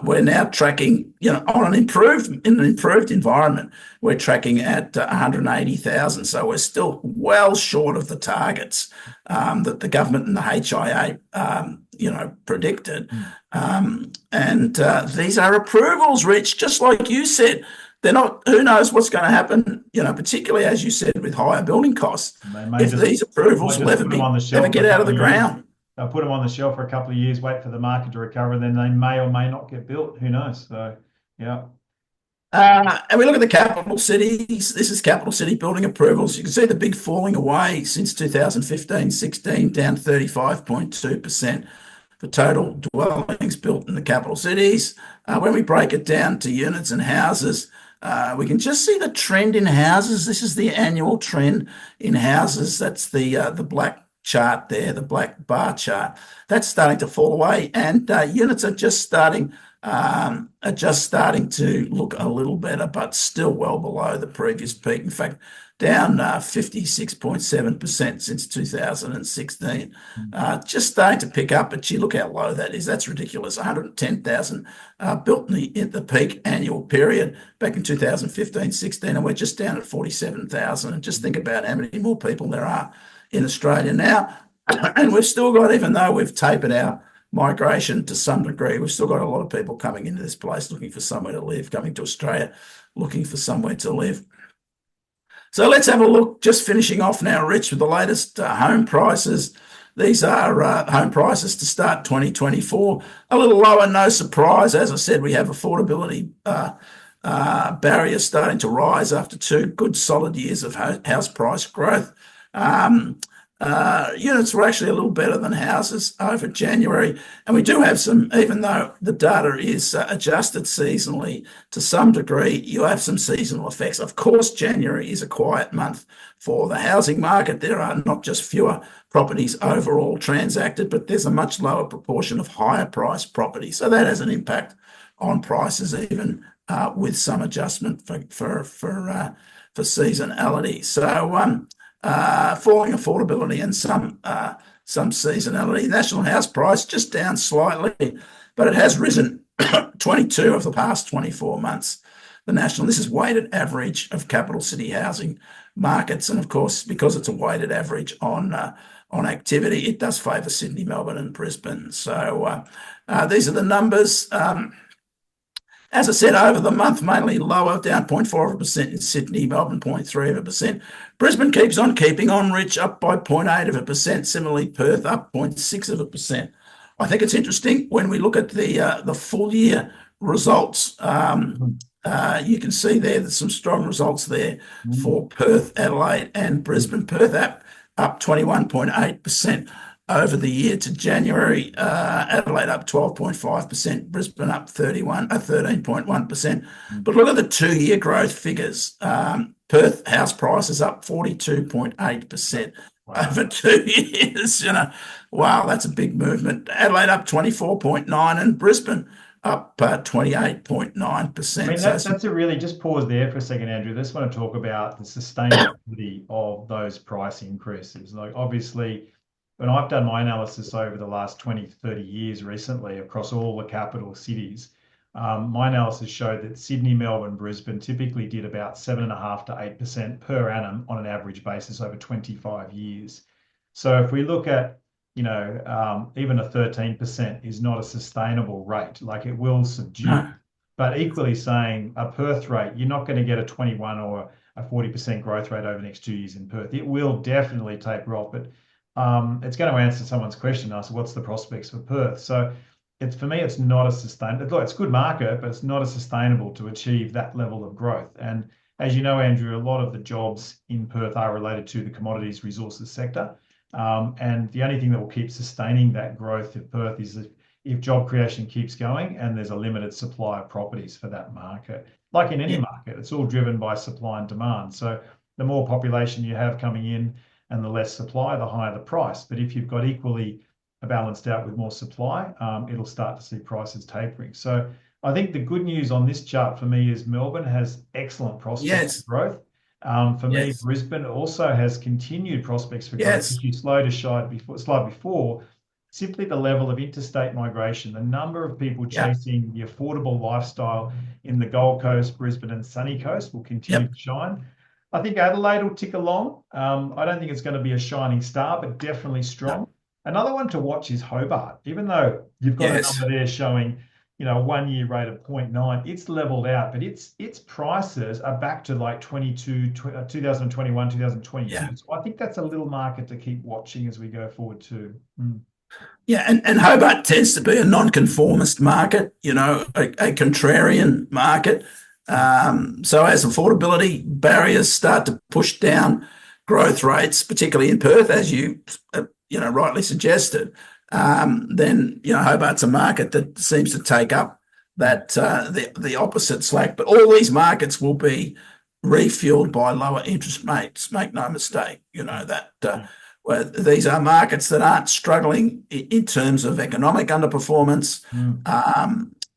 We're now tracking, on an improved environment, we're tracking at 180,000. So we're still well short of the targets that the government and the HIA, predicted. And these are approvals, Rich, just like you said. They're not, who knows what's going to happen, particularly, as you said, with higher building costs. If these approvals will ever get out of the ground. They'll put them on the shelf for a couple of years, wait for the market to recover, and then they may or may not get built. Who knows? So, yeah. And we look at the capital cities. This is capital city building approvals. You can see the big falling away since 2015-16, down 35.2% for total dwellings built in the capital cities. When we break it down to units and houses, we can just see the trend in houses. This is the annual trend in houses. That's the black chart there, the black bar chart. That's starting to fall away, and units are just starting to look a little better, but still well below the previous peak. In fact, down 56.7% since 2016. Just starting to pick up, but look how low that is. That's ridiculous. 110,000 built in the peak annual period back in 2015-16, and we're just down at 47,000. And just think about how many more people there are in Australia now. And we've still got, even though we've tapered our migration to some degree, we've still got a lot of people coming into this place looking for somewhere to live, coming to Australia looking for somewhere to live. So let's have a look, just finishing off now, Rich, with the latest home prices. These are home prices to start 2024. A little lower, no surprise. As I said, we have affordability barriers starting to rise after 2 good solid years of house price growth. Units were actually a little better than houses over January. And we do have some, even though the data is adjusted seasonally to some degree, you have some seasonal effects. Of course, January is a quiet month for the housing market. There are not just fewer properties overall transacted, but there's a much lower proportion of higher priced properties. So that has an impact on prices, even with some adjustment for for seasonality. So falling affordability and some seasonality. National house price just down slightly, but it has risen 22 of the past 24 months. This is weighted average of capital city housing markets, and of course, because it's a weighted average on activity, it does favour Sydney, Melbourne, and Brisbane. So these are the numbers. As I said, over the month, mainly lower, down 0.4% in Sydney, Melbourne 0.3%. Brisbane keeps on keeping on, Rich, up by 0.8%. Similarly, Perth up 0.6%. I think it's interesting when we look at the full year results. You can see there's some strong results there for Perth, Adelaide, and Brisbane. Perth up 21.8% over the year to January. Adelaide up 12.5%, Brisbane up 13.1%. But look at the 2-year growth figures. Perth house prices up 42.8% over 2 years. Wow, that's a big movement. Adelaide up 24.9% and Brisbane up 28.9%. I mean, that's a really, just pause there for a second, Andrew. I just want to talk about the sustainability of those price increases. Like, obviously, when I've done my analysis over the last 20, 30 years recently across all the capital cities, my analysis showed that Sydney, Melbourne, Brisbane typically did about 7.5% to 8% per annum on an average basis over 25 years. So if we look at, even a 13% is not a sustainable rate. Like, it will subdue. But equally saying a Perth rate, you're not going to get a 21 or a 40% growth rate over the next 2 years in Perth. It will definitely taper off, but it's going to answer someone's question. I said, what's the prospects for Perth? So for me, it's not a sustainable. Look, it's good market, but it's not as sustainable to achieve that level of growth. And as you know, Andrew, a lot of the jobs in Perth are related to the commodities resources sector. And the only thing that will keep sustaining that growth in Perth is if job creation keeps going and there's a limited supply of properties for that market. Like in any market, it's all driven by supply and demand. So the more population you have coming in and the less supply, the higher the price. But if you've got equally balanced out with more supply, it'll start to see prices tapering. So I think the good news on this chart for me is Melbourne has excellent prospects for growth. For me, Brisbane also has continued prospects for growth. If you slide before, simply the level of interstate migration, the number of people chasing the affordable lifestyle in the Gold Coast, Brisbane, and Sunny Coast will continue to shine. I think Adelaide will tick along. I don't think it's going to be a shining star, but definitely strong. Another one to watch is Hobart. Even though you've got a number there showing, a 1 year rate of 0.9, it's leveled out, but its prices are back to like 2021, 2022. So I think that's a little market to keep watching as we go forward too. Yeah, and Hobart tends to be a non-conformist market, a contrarian market. So as affordability barriers start to push down growth rates, particularly in Perth, as you rightly suggested, then Hobart's a market that seems to take up that the opposite slack. But all these markets will be refueled by lower interest rates. Make no mistake, these are markets that aren't struggling in terms of economic underperformance.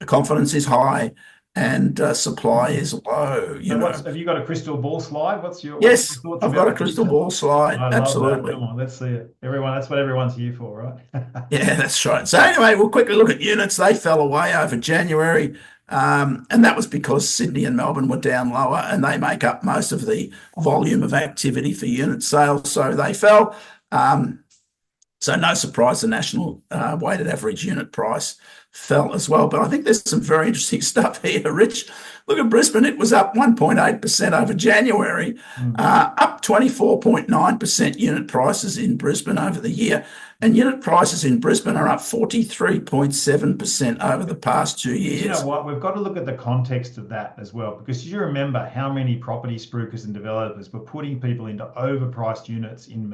Confidence is high. And supply is low. Have you got a crystal ball slide? Yes, I've got a crystal ball slide. Absolutely. Come on, let's see it. That's what everyone's here for, right? Yeah, that's right. So anyway, we'll quickly look at units. They fell away over January, and that was because Sydney and Melbourne were down lower, and they make up most of the volume of activity for unit sales. So they fell. So no surprise, the national weighted average unit price fell as well. But I think there's some very interesting stuff here, Rich. Look at Brisbane. It was up 1.8% over January, up 24.9% unit prices in Brisbane over the year. And unit prices in Brisbane are up 43.7% over the past 2 years. You know what? We've got to look at the context of that as well, because you remember how many property spruikers and developers were putting people into overpriced units in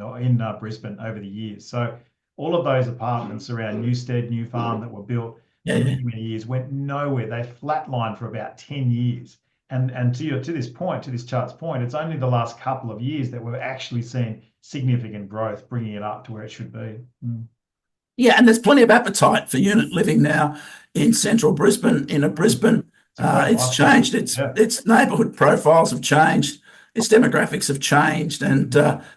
Brisbane over the years. So all of those apartments around Newstead, New Farm that were built many, many years went nowhere. They flatlined for about 10 years. And to this chart's point, it's only the last couple of years that we've actually seen significant growth, bringing it up to where it should be. Yeah, and there's plenty of appetite for unit living now in central Brisbane. Brisbane, it's changed. Its neighbourhood profiles have changed. its demographics have changed, and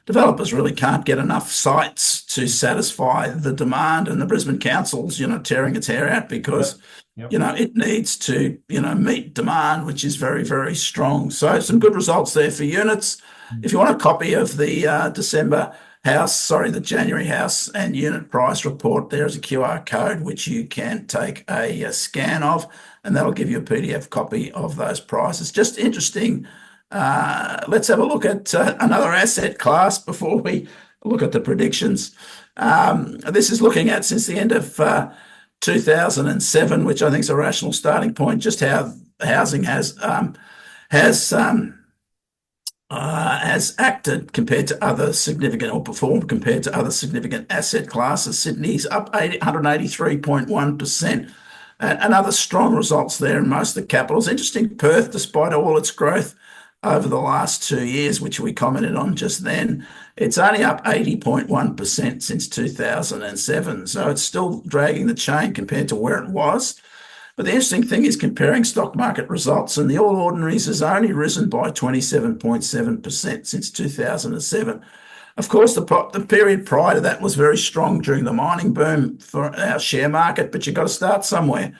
developers really can't get enough sites to satisfy the demand. And the Brisbane Council's, tearing its hair out because, Yep. it needs to, meet demand, which is very, very strong. So some good results there for units. If you want a copy of the the January house and unit price report, there is a QR code which you can take a scan of, and that'll give you a PDF copy of those prices. Just interesting. Let's have a look at another asset class before we look at the predictions. This is looking at since the end of 2007, which I think is a rational starting point, just how housing has acted compared to other significant, or performed compared to other significant asset classes. Sydney's up 183.1%. And other strong results there in most of the capitals. Interesting, Perth, despite all its growth over the last 2 years, which we commented on just then, it's only up 80.1% since 2007. So it's still dragging the chain compared to where it was. But the interesting thing is comparing stock market results, and the All Ordinaries has only risen by 27.7% since 2007. Of course, the period prior to that was very strong during the mining boom for our share market, but you've got to start somewhere.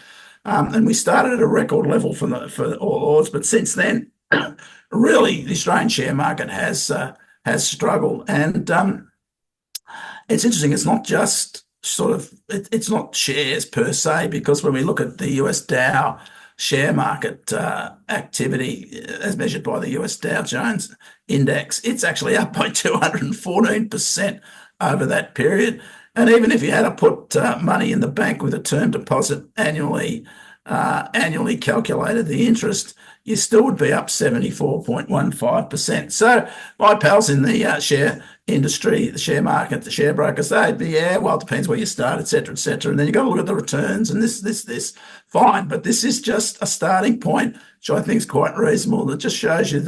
And we started at a record level for All Ords, but since then, really, the Australian share market has struggled. And it's interesting, it's not just it's not shares per se, because when we look at the US Dow share market activity as measured by the US Dow Jones index, it's actually up by 214% over that period. And even if you had to put money in the bank with a term deposit annually calculated the interest, you still would be up 74.15%. So my pals in the share industry, the share market, the share brokers, they'd be, it depends where you start, et cetera, et cetera. And then you've got to look at the returns and this, fine. But this is just a starting point, which I think is quite reasonable. That just shows you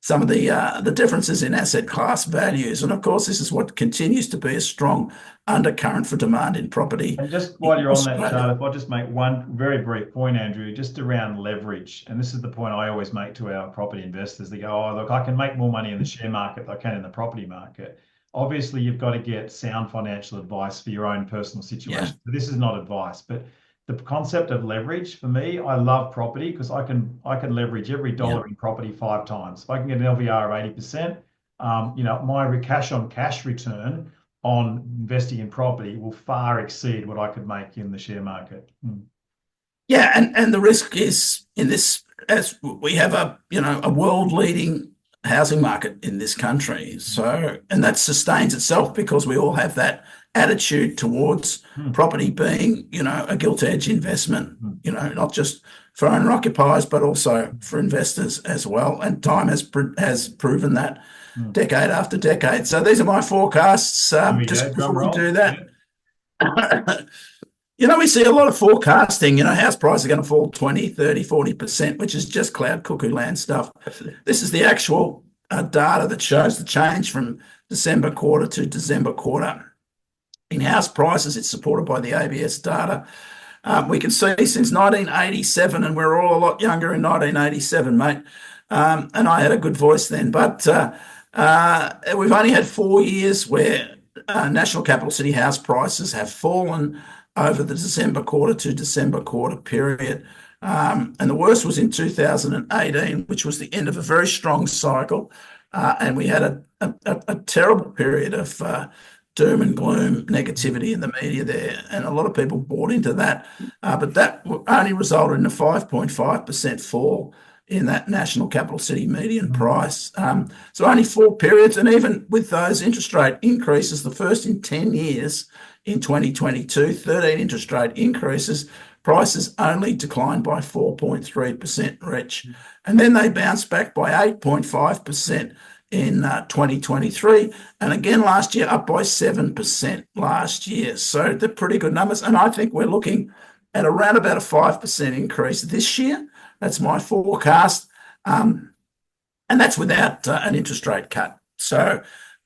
some of the differences in asset class values. And of course, this is what continues to be a strong undercurrent for demand in property. And just while you're on that chart, if I just make one very brief point, Andrew, just around leverage. And this is the point I always make to our property investors. They go, oh, look, I can make more money in the share market than I can in the property market. Obviously, you've got to get sound financial advice for your own personal situation. Yeah. So this is not advice, but the concept of leverage, for me, I love property because I can leverage every dollar in property 5 times. If I can get an LVR of 80%, my cash on cash return on investing in property will far exceed what I could make in the share market. Yeah, and the risk is in this, as we have a world leading housing market in this country. So, and that sustains itself because we all have that attitude towards property being, a gilt edge investment, not just for owner occupiers, but also for investors as well. And time has proven that decade after decade. So these are my forecasts. Just before we do that, we see a lot of forecasting, house prices are going to fall 20, 30, 40%, which is just cloud cuckoo land stuff. This is the actual data that shows the change from December quarter to December quarter. In house prices, it's supported by the ABS data. We can see since 1987, and we're all a lot younger in 1987, mate. And I had a good voice then. But we've only had 4 years where national capital city house prices have fallen over the December quarter to December quarter period. And the worst was in 2018, which was the end of a very strong cycle. And we had a terrible period of doom and gloom negativity in the media there. And a lot of people bought into that. But that only resulted in a 5.5% fall in that national capital city median price. So only 4 periods. And even with those interest rate increases, the first in 10 years in 2022, 13 interest rate increases, prices only declined by 4.3%, Rich. And then they bounced back by 8.5% in 2023. And again, last year, up by 7% last year. So they're pretty good numbers. And I think we're looking at around about a 5% increase this year. That's my forecast. And that's without an interest rate cut. So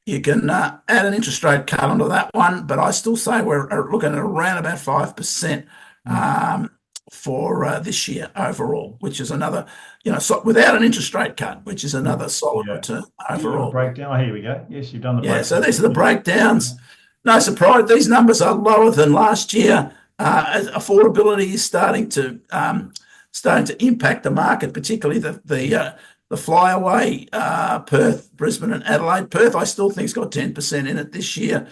you can add an interest rate cut onto that one, but I still say we're looking at around about 5%. for this year overall, which is another, so without an interest rate cut, which is another solid return overall. Breakdown. Oh, here we go. Yes, you've done the breakdown. Yeah, so these are the breakdowns. No surprise, these numbers are lower than last year. Affordability is starting to impact the market, particularly the flyaway Perth, Brisbane, and Adelaide. Perth, I still think, has got 10% in it this year.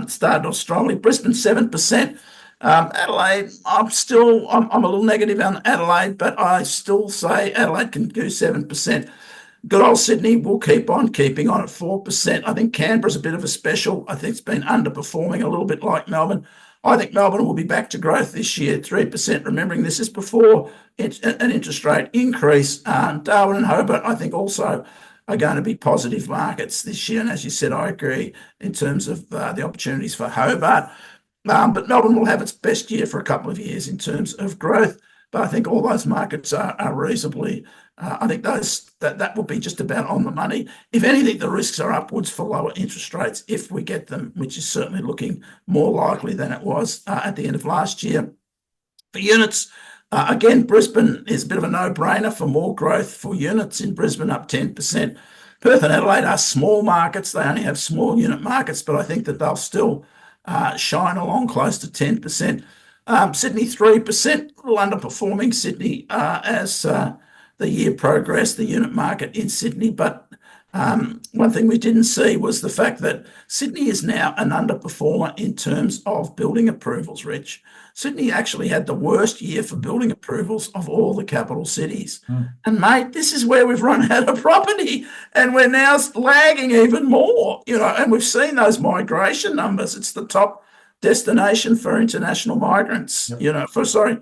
Started off strongly. Brisbane 7%. Adelaide, I'm a little negative on Adelaide, but I still say Adelaide can do 7%. Good old Sydney will keep on keeping on at 4%. I think Canberra's a bit of a special. I think it's been underperforming a little bit like Melbourne. I think Melbourne will be back to growth this year, 3%. Remembering this is before an interest rate increase. Darwin and Hobart, I think, also are going to be positive markets this year. And as you said, I agree in terms of the opportunities for Hobart. But Melbourne will have its best year for a couple of years in terms of growth. But I think all those markets are reasonably. I think that will be just about on the money. If anything, the risks are upwards for lower interest rates if we get them, which is certainly looking more likely than it was at the end of last year. For units, again, Brisbane is a bit of a no-brainer for more growth for units in Brisbane, up 10%. Perth and Adelaide are small markets. They only have small unit markets, but I think that they'll still shine along close to 10%. Sydney 3%, a little underperforming Sydney as the year progressed, the unit market in Sydney. But one thing we didn't see was the fact that Sydney is now an underperformer in terms of building approvals, Rich. Sydney actually had the worst year for building approvals of all the capital cities. And mate, this is where we've run out of property and we're now lagging even more, and we've seen those migration numbers. It's the top destination for international migrants, international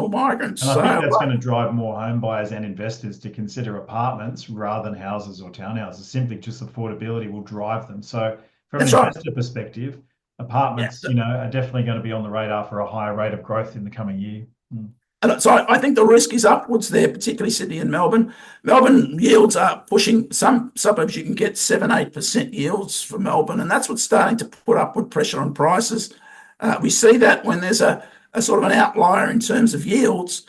migrants. And I think that's going to drive more home buyers and investors to consider apartments rather than houses or townhouses. Simply just affordability will drive them. So from an investor perspective, apartments, are definitely going to be on the radar for a higher rate of growth in the coming year. And so I think the risk is upwards there, particularly Sydney and Melbourne. Melbourne yields are pushing some suburbs. You can get 7-8% yields for Melbourne, and that's what's starting to put upward pressure on prices. We see that when there's a sort of an outlier in terms of yields,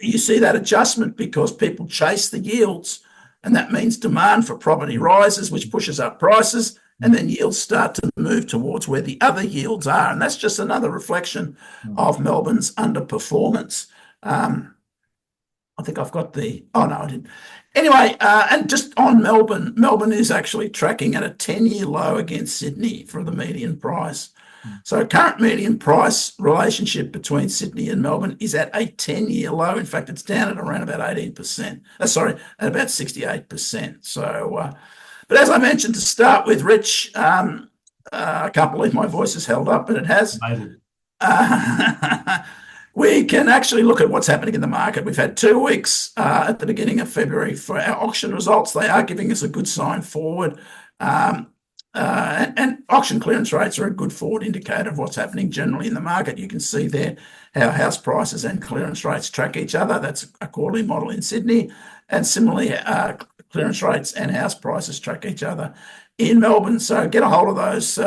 you see that adjustment because people chase the yields, and that means demand for property rises, which pushes up prices, and then yields start to move towards where the other yields are. And that's just another reflection of Melbourne's underperformance. I think I've got oh, no, I didn't. Anyway, and just on Melbourne, Melbourne is actually tracking at a 10-year low against Sydney for the median price. So current median price relationship between Sydney and Melbourne is at a 10-year low. In fact, it's down at around about 18%. At about 68%. So, but as I mentioned to start with, Rich, I can't believe my voice is held up, but it has. We can actually look at what's happening in the market. We've had 2 weeks at the beginning of February for our auction results. They are giving us a good sign forward. And auction clearance rates are a good forward indicator of what's happening generally in the market. You can see there how house prices and clearance rates track each other. That's a quarterly model in Sydney. And similarly, clearance rates and house prices track each other in Melbourne. So get a hold of those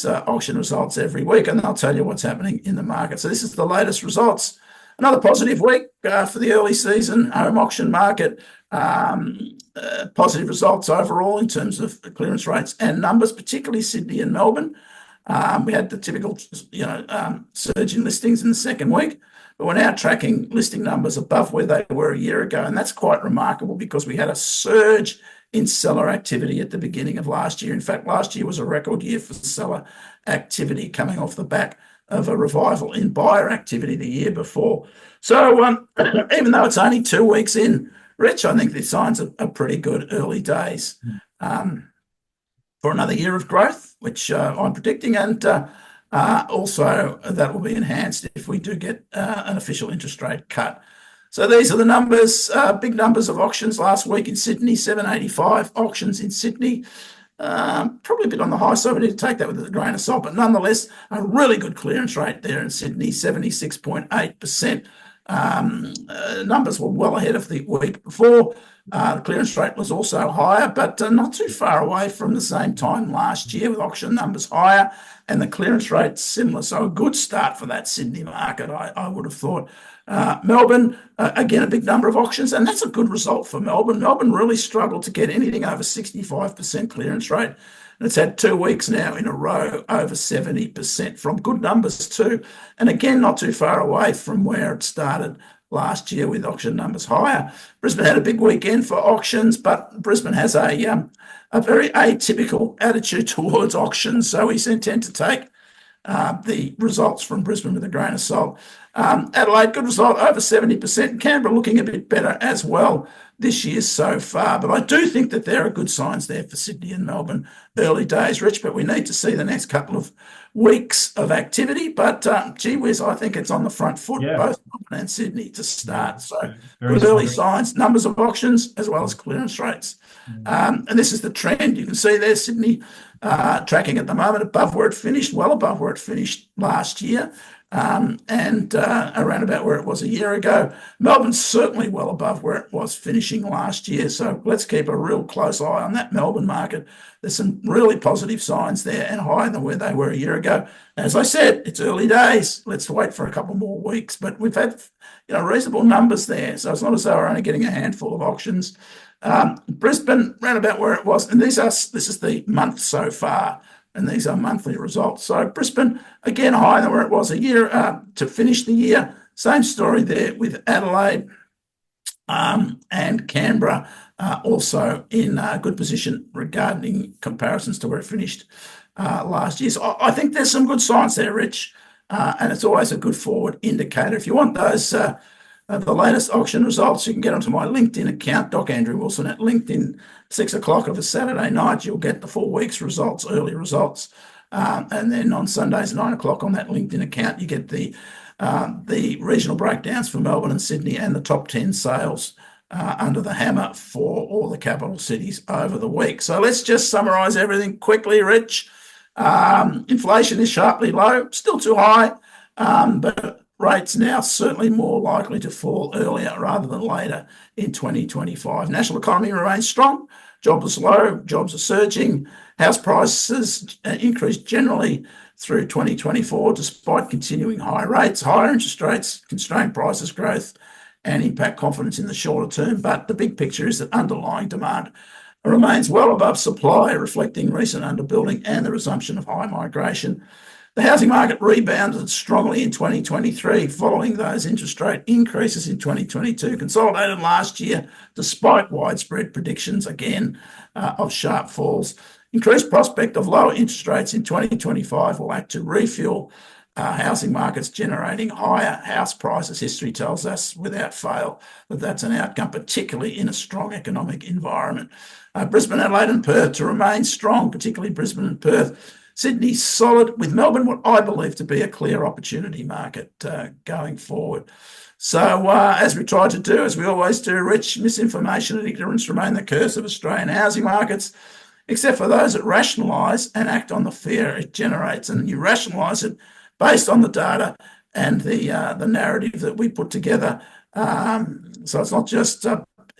auction results every week, and they'll tell you what's happening in the market. So this is the latest results. Another positive week for the early season home auction market. Positive results overall in terms of clearance rates and numbers, particularly Sydney and Melbourne. We had the typical, surge in listings in the second week, but we're now tracking listing numbers above where they were a year ago, and that's quite remarkable because we had a surge in seller activity at the beginning of last year. In fact, last year was a record year for seller activity coming off the back of a revival in buyer activity the year before. So even though it's only 2 weeks in, Rich, I think the signs are pretty good early days for another year of growth, which I'm predicting. And also that will be enhanced if we do get an official interest rate cut. So these are the numbers, big numbers of auctions last week in Sydney, 785 auctions in Sydney. Probably a bit on the high side. We need to take that with a grain of salt, but nonetheless, a really good clearance rate there in Sydney, 76.8%. Numbers were well ahead of the week before. The clearance rate was also higher, but not too far away from the same time last year, with auction numbers higher and the clearance rate similar. So a good start for that Sydney market, I would have thought. Melbourne, again, a big number of auctions, and that's a good result for Melbourne. Melbourne really struggled to get anything over 65% clearance rate. And it's had 2 weeks now in a row over 70% from good numbers too. And again, not too far away from where it started last year with auction numbers higher. Brisbane had a big weekend for auctions, but Brisbane has a very atypical attitude towards auctions. So we tend to take the results from Brisbane with a grain of salt. Adelaide, good result, over 70%. Canberra looking a bit better as well this year so far. But I do think that there are good signs there for Sydney and Melbourne. Early days, Rich, but we need to see the next couple of weeks of activity. But gee whiz, I think it's on the front foot, both Melbourne and Sydney to start. So good early signs, numbers of auctions as well as clearance rates. And this is the trend. You can see there, Sydney tracking at the moment above where it finished, well above where it finished last year. And around about where it was a year ago. Melbourne's certainly well above where it was finishing last year. So let's keep a real close eye on that Melbourne market. There's some really positive signs there and higher than where they were a year ago. As I said, it's early days. Let's wait for a couple more weeks. But we've had reasonable numbers there. So it's not as though we're only getting a handful of auctions. Brisbane, round about where it was. And this is the month so far. And these are monthly results. So Brisbane, again, higher than where it was a year to finish the year. Same story there with Adelaide and Canberra, also in a good position regarding comparisons to where it finished last year. So I think there's some good signs there, Rich, and it's always a good forward indicator. If you want those, the latest auction results, you can get onto my LinkedIn account, Doc Andrew Wilson at LinkedIn, 6 o'clock of a Saturday night. You'll get the full week's results, early results. And then on Sundays, 9 o'clock on that LinkedIn account, you get the regional breakdowns for Melbourne and Sydney and the top 10 sales under the hammer for all the capital cities over the week. So let's just summarise everything quickly, Rich. Inflation is sharply low, still too high, but rates now certainly more likely to fall earlier rather than later in 2025. National economy remains strong. Jobs are low. Jobs are surging. House prices increased generally through 2024 despite continuing high rates. Higher interest rates constrain prices growth and impact confidence in the shorter term. But the big picture is that underlying demand remains well above supply, reflecting recent underbuilding and the resumption of high migration. The housing market rebounded strongly in 2023 following those interest rate increases in 2022, consolidated last year despite widespread predictions, again, of sharp falls. Increased prospect of lower interest rates in 2025 will act to refuel housing markets, generating higher house prices. History tells us without fail that that's an outcome, particularly in a strong economic environment. Brisbane, Adelaide and Perth to remain strong, particularly Brisbane and Perth. Sydney solid, with Melbourne what I believe to be a clear opportunity market going forward. So as we try to do, as we always do, Rich, misinformation and ignorance remain the curse of Australian housing markets, except for those that rationalise and act on the fear it generates. And you rationalise it based on the data and the narrative that we put together. So it's not just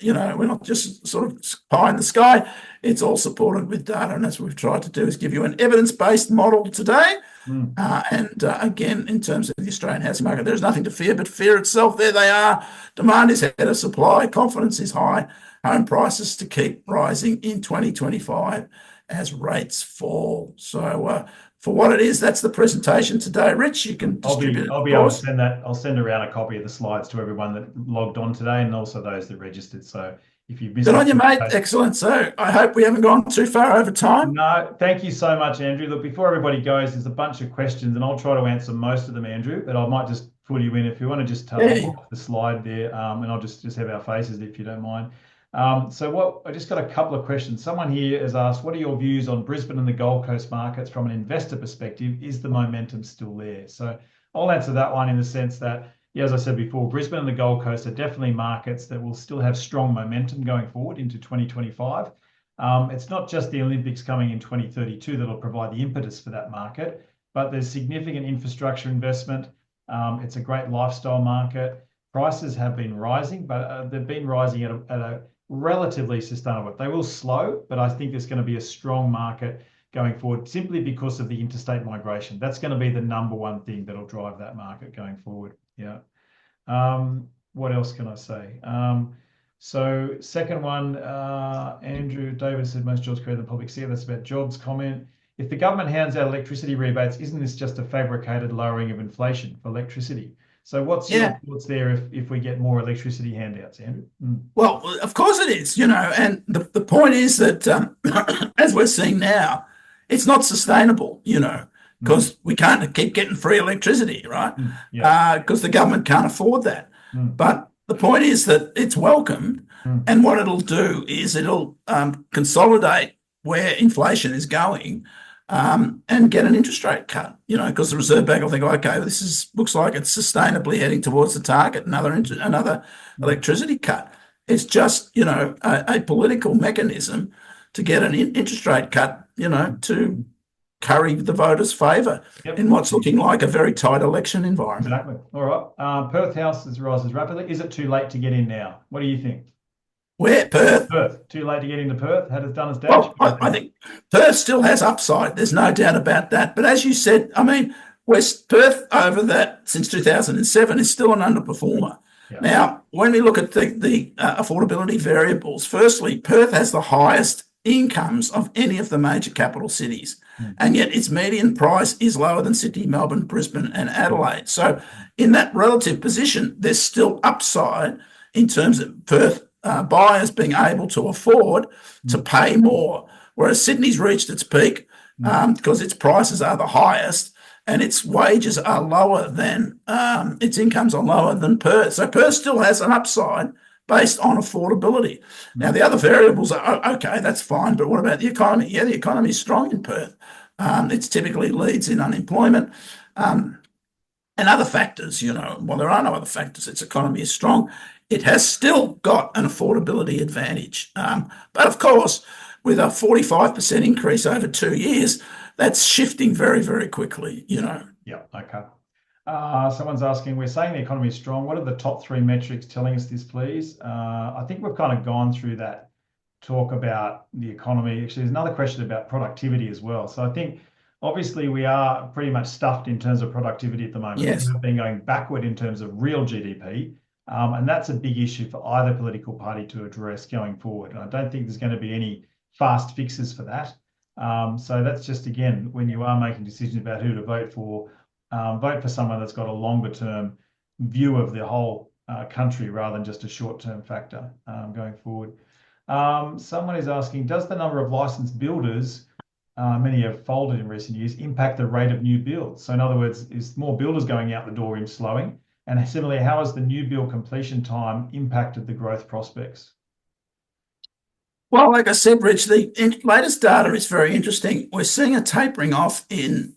we're not just sort of pie in the sky. It's all supported with data. And as we've tried to do is give you an evidence-based model today. And again, in terms of the Australian housing market, there's nothing to fear but fear itself. There they are. Demand is ahead of supply. Confidence is high. Home prices to keep rising in 2025 as rates fall. So for what it is, that's the presentation today. Rich, you can distribute it. I'll be able to send that. I'll send around a copy of the slides to everyone that logged on today and also those that registered. So if you missed it. Good on you, mate. Excellent. So I hope we haven't gone too far over time. No, thank you so much, Andrew. Look, before everybody goes, there's a bunch of questions and I'll try to answer most of them, Andrew, but I might just pull you in if you want to just off the slide there, and I'll just have our faces if you don't mind. I just got a couple of questions. Someone here has asked, what are your views on Brisbane and the Gold Coast markets from an investor perspective? Is the momentum still there? So I'll answer that one in the sense that, yeah, as I said before, Brisbane and the Gold Coast are definitely markets that will still have strong momentum going forward into 2025. It's not just the Olympics coming in 2032 that'll provide the impetus for that market, but there's significant infrastructure investment. It's a great lifestyle market. Prices have been rising, but they've been rising at a relatively sustainable. They will slow, but I think there's going to be a strong market going forward simply because of the interstate migration. That's going to be the number one thing that'll drive that market going forward. Yeah. What else can I say? So second one, Andrew David said most jobs created in the public sector. That's about jobs comment. If the government hands out electricity rebates, isn't this just a fabricated lowering of inflation for electricity? So what's your Yeah. thoughts there if we get more electricity handouts, Andrew? Well, of course it is, and the point is that as we're seeing now, it's not sustainable, Mm, because we can't keep getting free electricity, right? yeah. Because the government can't afford that. Mm, But the point is that it's welcomed, mm, and what it'll do is it'll consolidate where inflation is going, and get an interest rate cut, because the Reserve Bank will think, okay, looks like it's sustainably heading towards the target, another mm, electricity cut. It's just, a political mechanism to get an interest rate cut, to mm. curry the voters' favour Yep. in what's looking like a very tight election environment. Exactly. All right. Perth houses rises rapidly. Is it too late to get in now? What do you think? Where Perth? Perth. Too late to get into Perth? Had it done its dash? Well, I think Perth still has upside. There's no doubt about that. But as you said, I mean, West Perth over that since 2007 is still an underperformer. Yeah. Now, when we look at the affordability variables, firstly, Perth has the highest incomes of any of the major capital cities, and yet its median price is lower than Sydney, Melbourne, Brisbane, and Adelaide. So, in that relative position, there's still upside in terms of Perth buyers being able to afford to pay more, whereas Sydney's reached its peak because its prices are the highest and its wages are lower than its incomes are lower than Perth. So Perth still has an upside based on affordability. Now, the other variables are, okay, that's fine, but what about the economy? Yeah, the economy is strong in Perth. It typically leads in unemployment. And other factors, well, there are no other factors. Its economy is strong. It has still got an affordability advantage. But of course, with a 45% increase over 2 years, that's shifting very, very quickly. Yeah. Okay. Someone's asking, we're saying the economy is strong. What are the top three metrics telling us this, please? I think we've kind of gone through that talk about the economy. Actually, there's another question about productivity as well. So I think obviously we are pretty much stuffed in terms of productivity at the moment. Yes. We've been going backward in terms of real GDP. And that's a big issue for either political party to address going forward. And I don't think there's going to be any fast fixes for that. So that's just, again, when you are making decisions about who to vote for someone that's got a longer term view of the whole country rather than just a short term factor going forward. Someone is asking, does the number of licensed builders, many have folded in recent years, impact the rate of new builds? So in other words, is more builders going out the door in slowing? And similarly, how has the new build completion time impacted the growth prospects? Well, like I said, Rich, the latest data is very interesting. We're seeing a tapering off in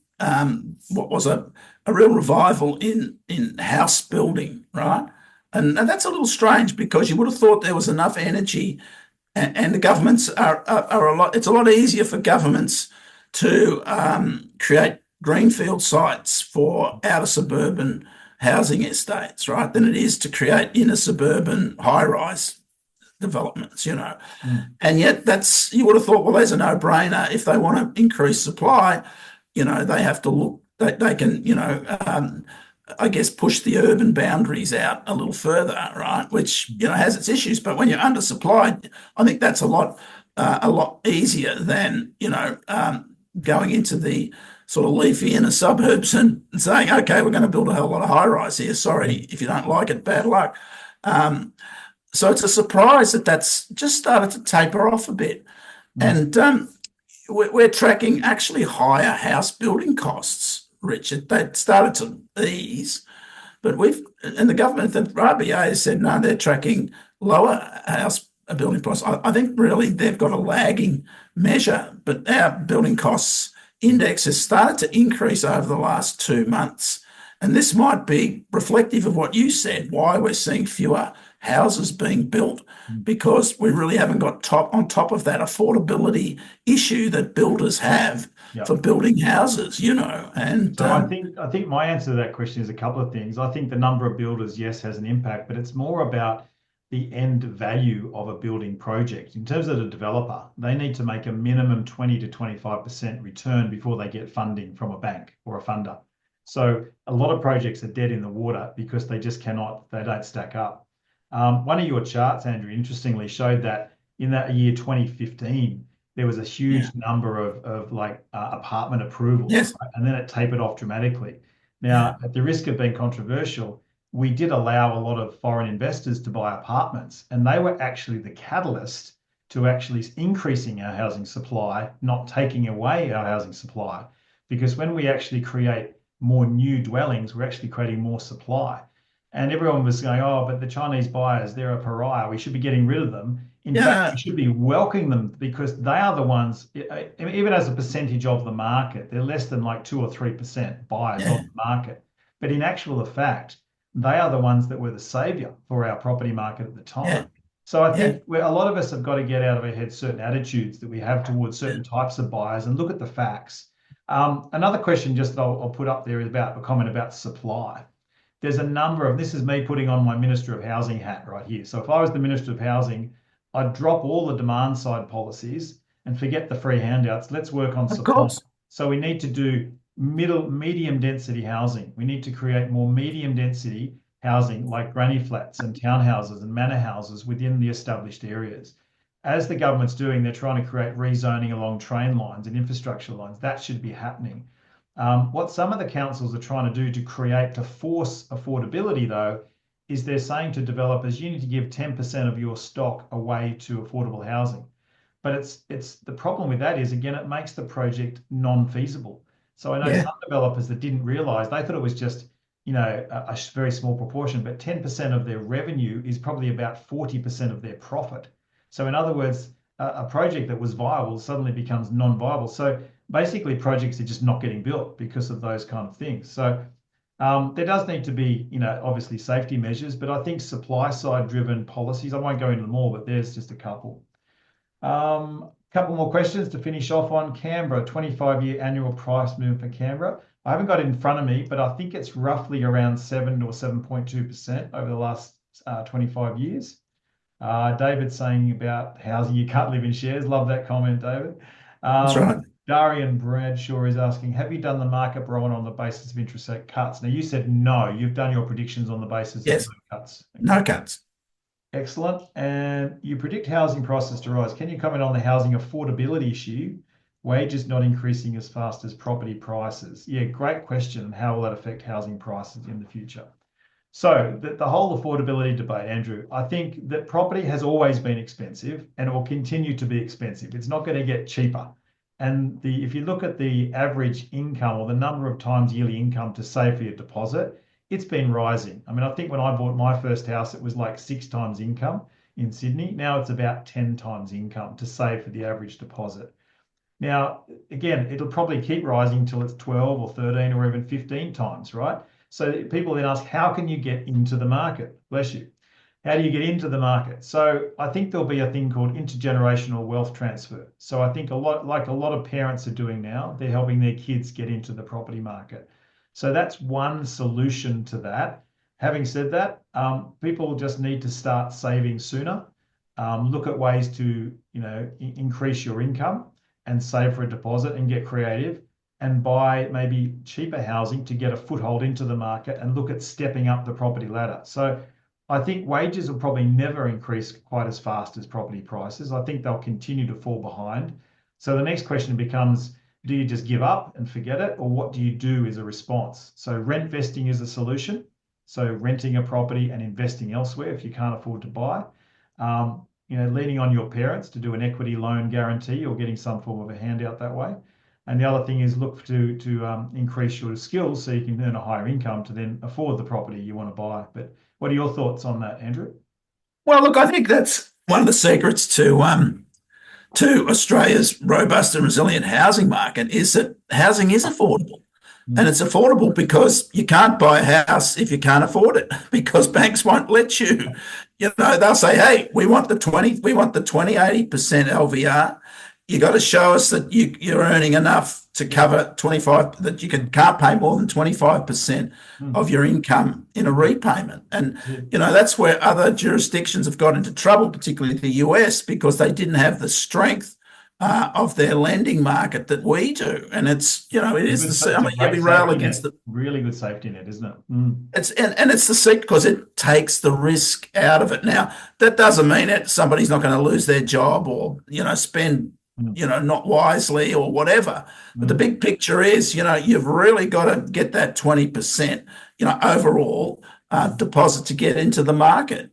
what was a real revival in house building, right? And that's a little strange because you would have thought there was enough energy, and the governments are a lot. It's a lot easier for governments to create greenfield sites for outer suburban housing estates, right, than it is to create inner suburban high-rise developments. And yet you would have thought, well, there's a no-brainer. If they want to increase supply, they have to look, they can, I guess, push the urban boundaries out a little further, right, which, has its issues. But when you're undersupplied, I think that's a lot easier than, going into the sort of leafy inner suburbs and saying, okay, we're going to build a whole lot of high rise here. Sorry, if you don't like it, bad luck. So it's a surprise that that's just started to taper off a bit. And we're tracking actually higher house building costs, Richard. They started to ease, but the government, the RBA has said, no, they're tracking lower house building price. I think really they've got a lagging measure, but our building costs index has started to increase over the last 2 months. And this might be reflective of what you said, why we're seeing fewer houses being built, because we really haven't got on top of that affordability issue that builders have for building houses, And so I think my answer to that question is a couple of things. I think the number of builders, yes, has an impact, but it's more about the end value of a building project. In terms of the developer, they need to make a minimum 20 to 25% return before they get funding from a bank or a funder. So a lot of projects are dead in the water because they just cannot, they don't stack up. One of your charts, Andrew, interestingly showed that in that year 2015, there was a huge number of apartment approvals, Yes. right? And then it tapered off dramatically. Now, at the risk of being controversial, we did allow a lot of foreign investors to buy apartments, and they were actually the catalyst to actually increasing our housing supply, not taking away our housing supply. Because when we actually create more new dwellings, we're actually creating more supply. And everyone was going, oh, but the Chinese buyers, they're a pariah. We should be getting rid of them. In fact, we should be welcoming them because they are the ones, even as a percentage of the market, they're less than like 2 or 3% buyers of the market. But in actual fact, they are the ones that were the savior for our property market at the time. So I think a lot of us have got to get out of our heads certain attitudes that we have towards certain types of buyers and look at the facts. Another question just that I'll put up there is about a comment about supply. There's a number of, this is me putting on my Minister of Housing hat right here. So if I was the Minister of Housing, I'd drop all the demand side policies and forget the free handouts. Let's work on supply. Of course. So we need to do medium density housing. We need to create more medium density housing like granny flats and townhouses and manor houses within the established areas. As the government's doing, they're trying to create rezoning along train lines and infrastructure lines. That should be happening. What some of the councils are trying to do to force affordability, though, is they're saying to developers, you need to give 10% of your stock away to affordable housing. But it's the problem with that is, again, it makes the project non-feasible. So I know some developers that didn't realize, they thought it was just, a very small proportion, but 10% of their revenue is probably about 40% of their profit. So in other words, a project that was viable suddenly becomes non-viable. So basically projects are just not getting built because of those kind of things. So there does need to be, obviously safety measures, but I think supply side driven policies, I won't go into them all, but there's just a couple. Couple more questions to finish off on. Canberra, 25-year annual price movement for Canberra. I haven't got it in front of me, but I think it's roughly around 7 or 7.2% over the last 25 years. David saying about housing, you can't live in shares. Love that comment, David. That's right. Darian Bradshaw is asking, have you done the market, Brian, on the basis of interest rate cuts? Now, you said no. You've done your predictions on the basis of no cuts. Okay. No cuts. Excellent. And you predict housing prices to rise. Can you comment on the housing affordability issue? Wages not increasing as fast as property prices. Yeah, great question. And how will that affect housing prices in the future? So the whole affordability debate, Andrew, I think that property has always been expensive and it will continue to be expensive. It's not going to get cheaper. And if you look at the average income or the number of times yearly income to save for your deposit, it's been rising. I mean, I think when I bought my first house, it was like 6 times income in Sydney. Now it's about 10 times income to save for the average deposit. Now, again, it'll probably keep rising until it's 12 or 13 or even 15 times, right? So people then ask, how can you get into the market? Bless you. How do you get into the market? So I think there'll be a thing called intergenerational wealth transfer. So I think a lot of parents are doing now, they're helping their kids get into the property market. So that's one solution to that. Having said that, people just need to start saving sooner. Look at ways to, increase your income and save for a deposit and get creative and buy maybe cheaper housing to get a foothold into the market and look at stepping up the property ladder. So I think wages will probably never increase quite as fast as property prices. I think they'll continue to fall behind. So the next question becomes, do you just give up and forget it? Or what do you do as a response? So rent vesting is a solution. So renting a property and investing elsewhere if you can't afford to buy. Leaning on your parents to do an equity loan guarantee or getting some form of a handout that way. And the other thing is look to increase your skills so you can earn a higher income to then afford the property you want to buy. But what are your thoughts on that, Andrew? Well, look, I think that's one of the secrets to Australia's robust and resilient housing market is that housing is affordable. And it's affordable because you can't buy a house if you can't afford it because banks won't let you. They'll say, hey, we want the 80% LVR. You got to show us that you're earning enough to cover 25, that you can't pay more than 25% of your income in a repayment. And, that's where other jurisdictions have got into trouble, particularly the US, because they didn't have the strength of their lending market that we do. And it's, it is the, I mean, you'll be railed against the really good safety net, isn't it? And it's the secret because it takes the risk out of it. Now, that doesn't mean that somebody's not going to lose their job or, spend, not wisely or whatever. But the big picture is, you've really got to get that 20%, overall deposit to get into the market,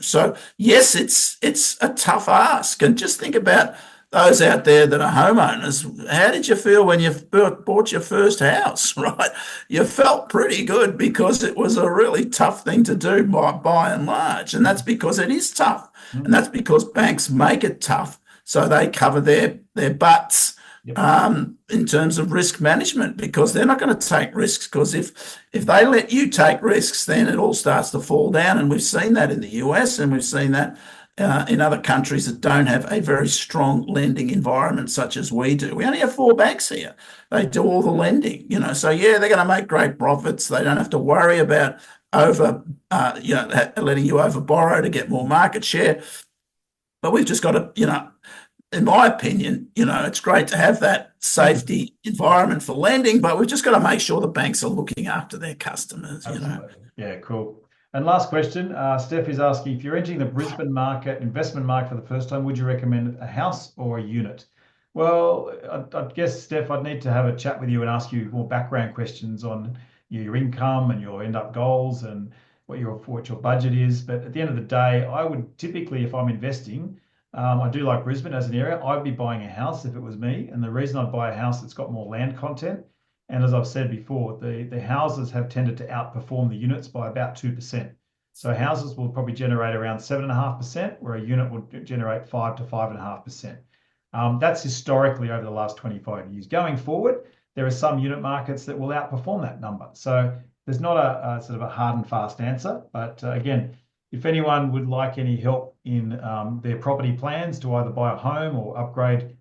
So yes, it's a tough ask. And just think about those out there that are homeowners. How did you feel when you bought your first house, right? You felt pretty good because it was a really tough thing to do by and large. And that's because it is tough. And that's because banks make it tough. So they cover their butts in terms of risk management, because they're not going to take risks, because if they let you take risks, then it all starts to fall down. And we've seen that in the US, and we've seen that in other countries that don't have a very strong lending environment such as we do. We only have 4 banks here. They do all the lending, So yeah, they're going to make great profits. They don't have to worry about letting you over borrow to get more market share. But we've just got to, in my opinion, it's great to have that safety environment for lending, but we've just got to make sure the banks are looking after their customers. Absolutely. Yeah, cool. And last question, Steph is asking, if you're entering the Brisbane investment market for the first time, would you recommend a house or a unit? Well, I guess, Steph, I'd need to have a chat with you and ask you more background questions on your income and your end-up goals and what your budget is. But at the end of the day, I would typically, if I'm investing, I do like Brisbane as an area, I'd be buying a house if it was me. And the reason I'd buy a house that's got more land content, and as I've said before, the houses have tended to outperform the units by about 2%. So houses will probably generate around 7.5%, where a unit will generate 5 to 5.5%. That's historically over the last 25 years. Going forward, there are some unit markets that will outperform that number. So there's not a sort of a hard and fast answer. But again, if anyone would like any help in their property plans to either buy a home or upgrade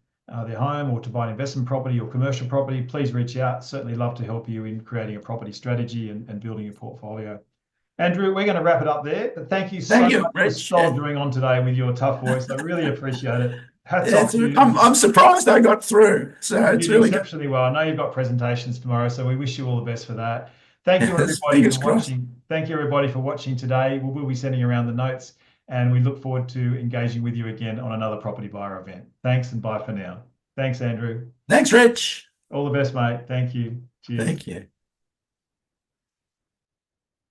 their home, or to buy an investment property or commercial property, please reach out. Certainly love to help you in creating a property strategy and building your portfolio. Andrew, we're going to wrap it up there. But thank you so much for soldiering on today with your tough voice. I really appreciate it. Hats off to you. I'm surprised I got through. So it's really exceptionally well. I know you've got presentations tomorrow, so we wish you all the best for that. Thank you, everybody, for watching. Thank you, everybody, for watching today. We'll be sending around the notes, and we look forward to engaging with you again on another Property Buyer event. Thanks, and bye for now. Thanks, Andrew. Thanks, Rich. All the best, mate. Thank you. Cheers. Thank you.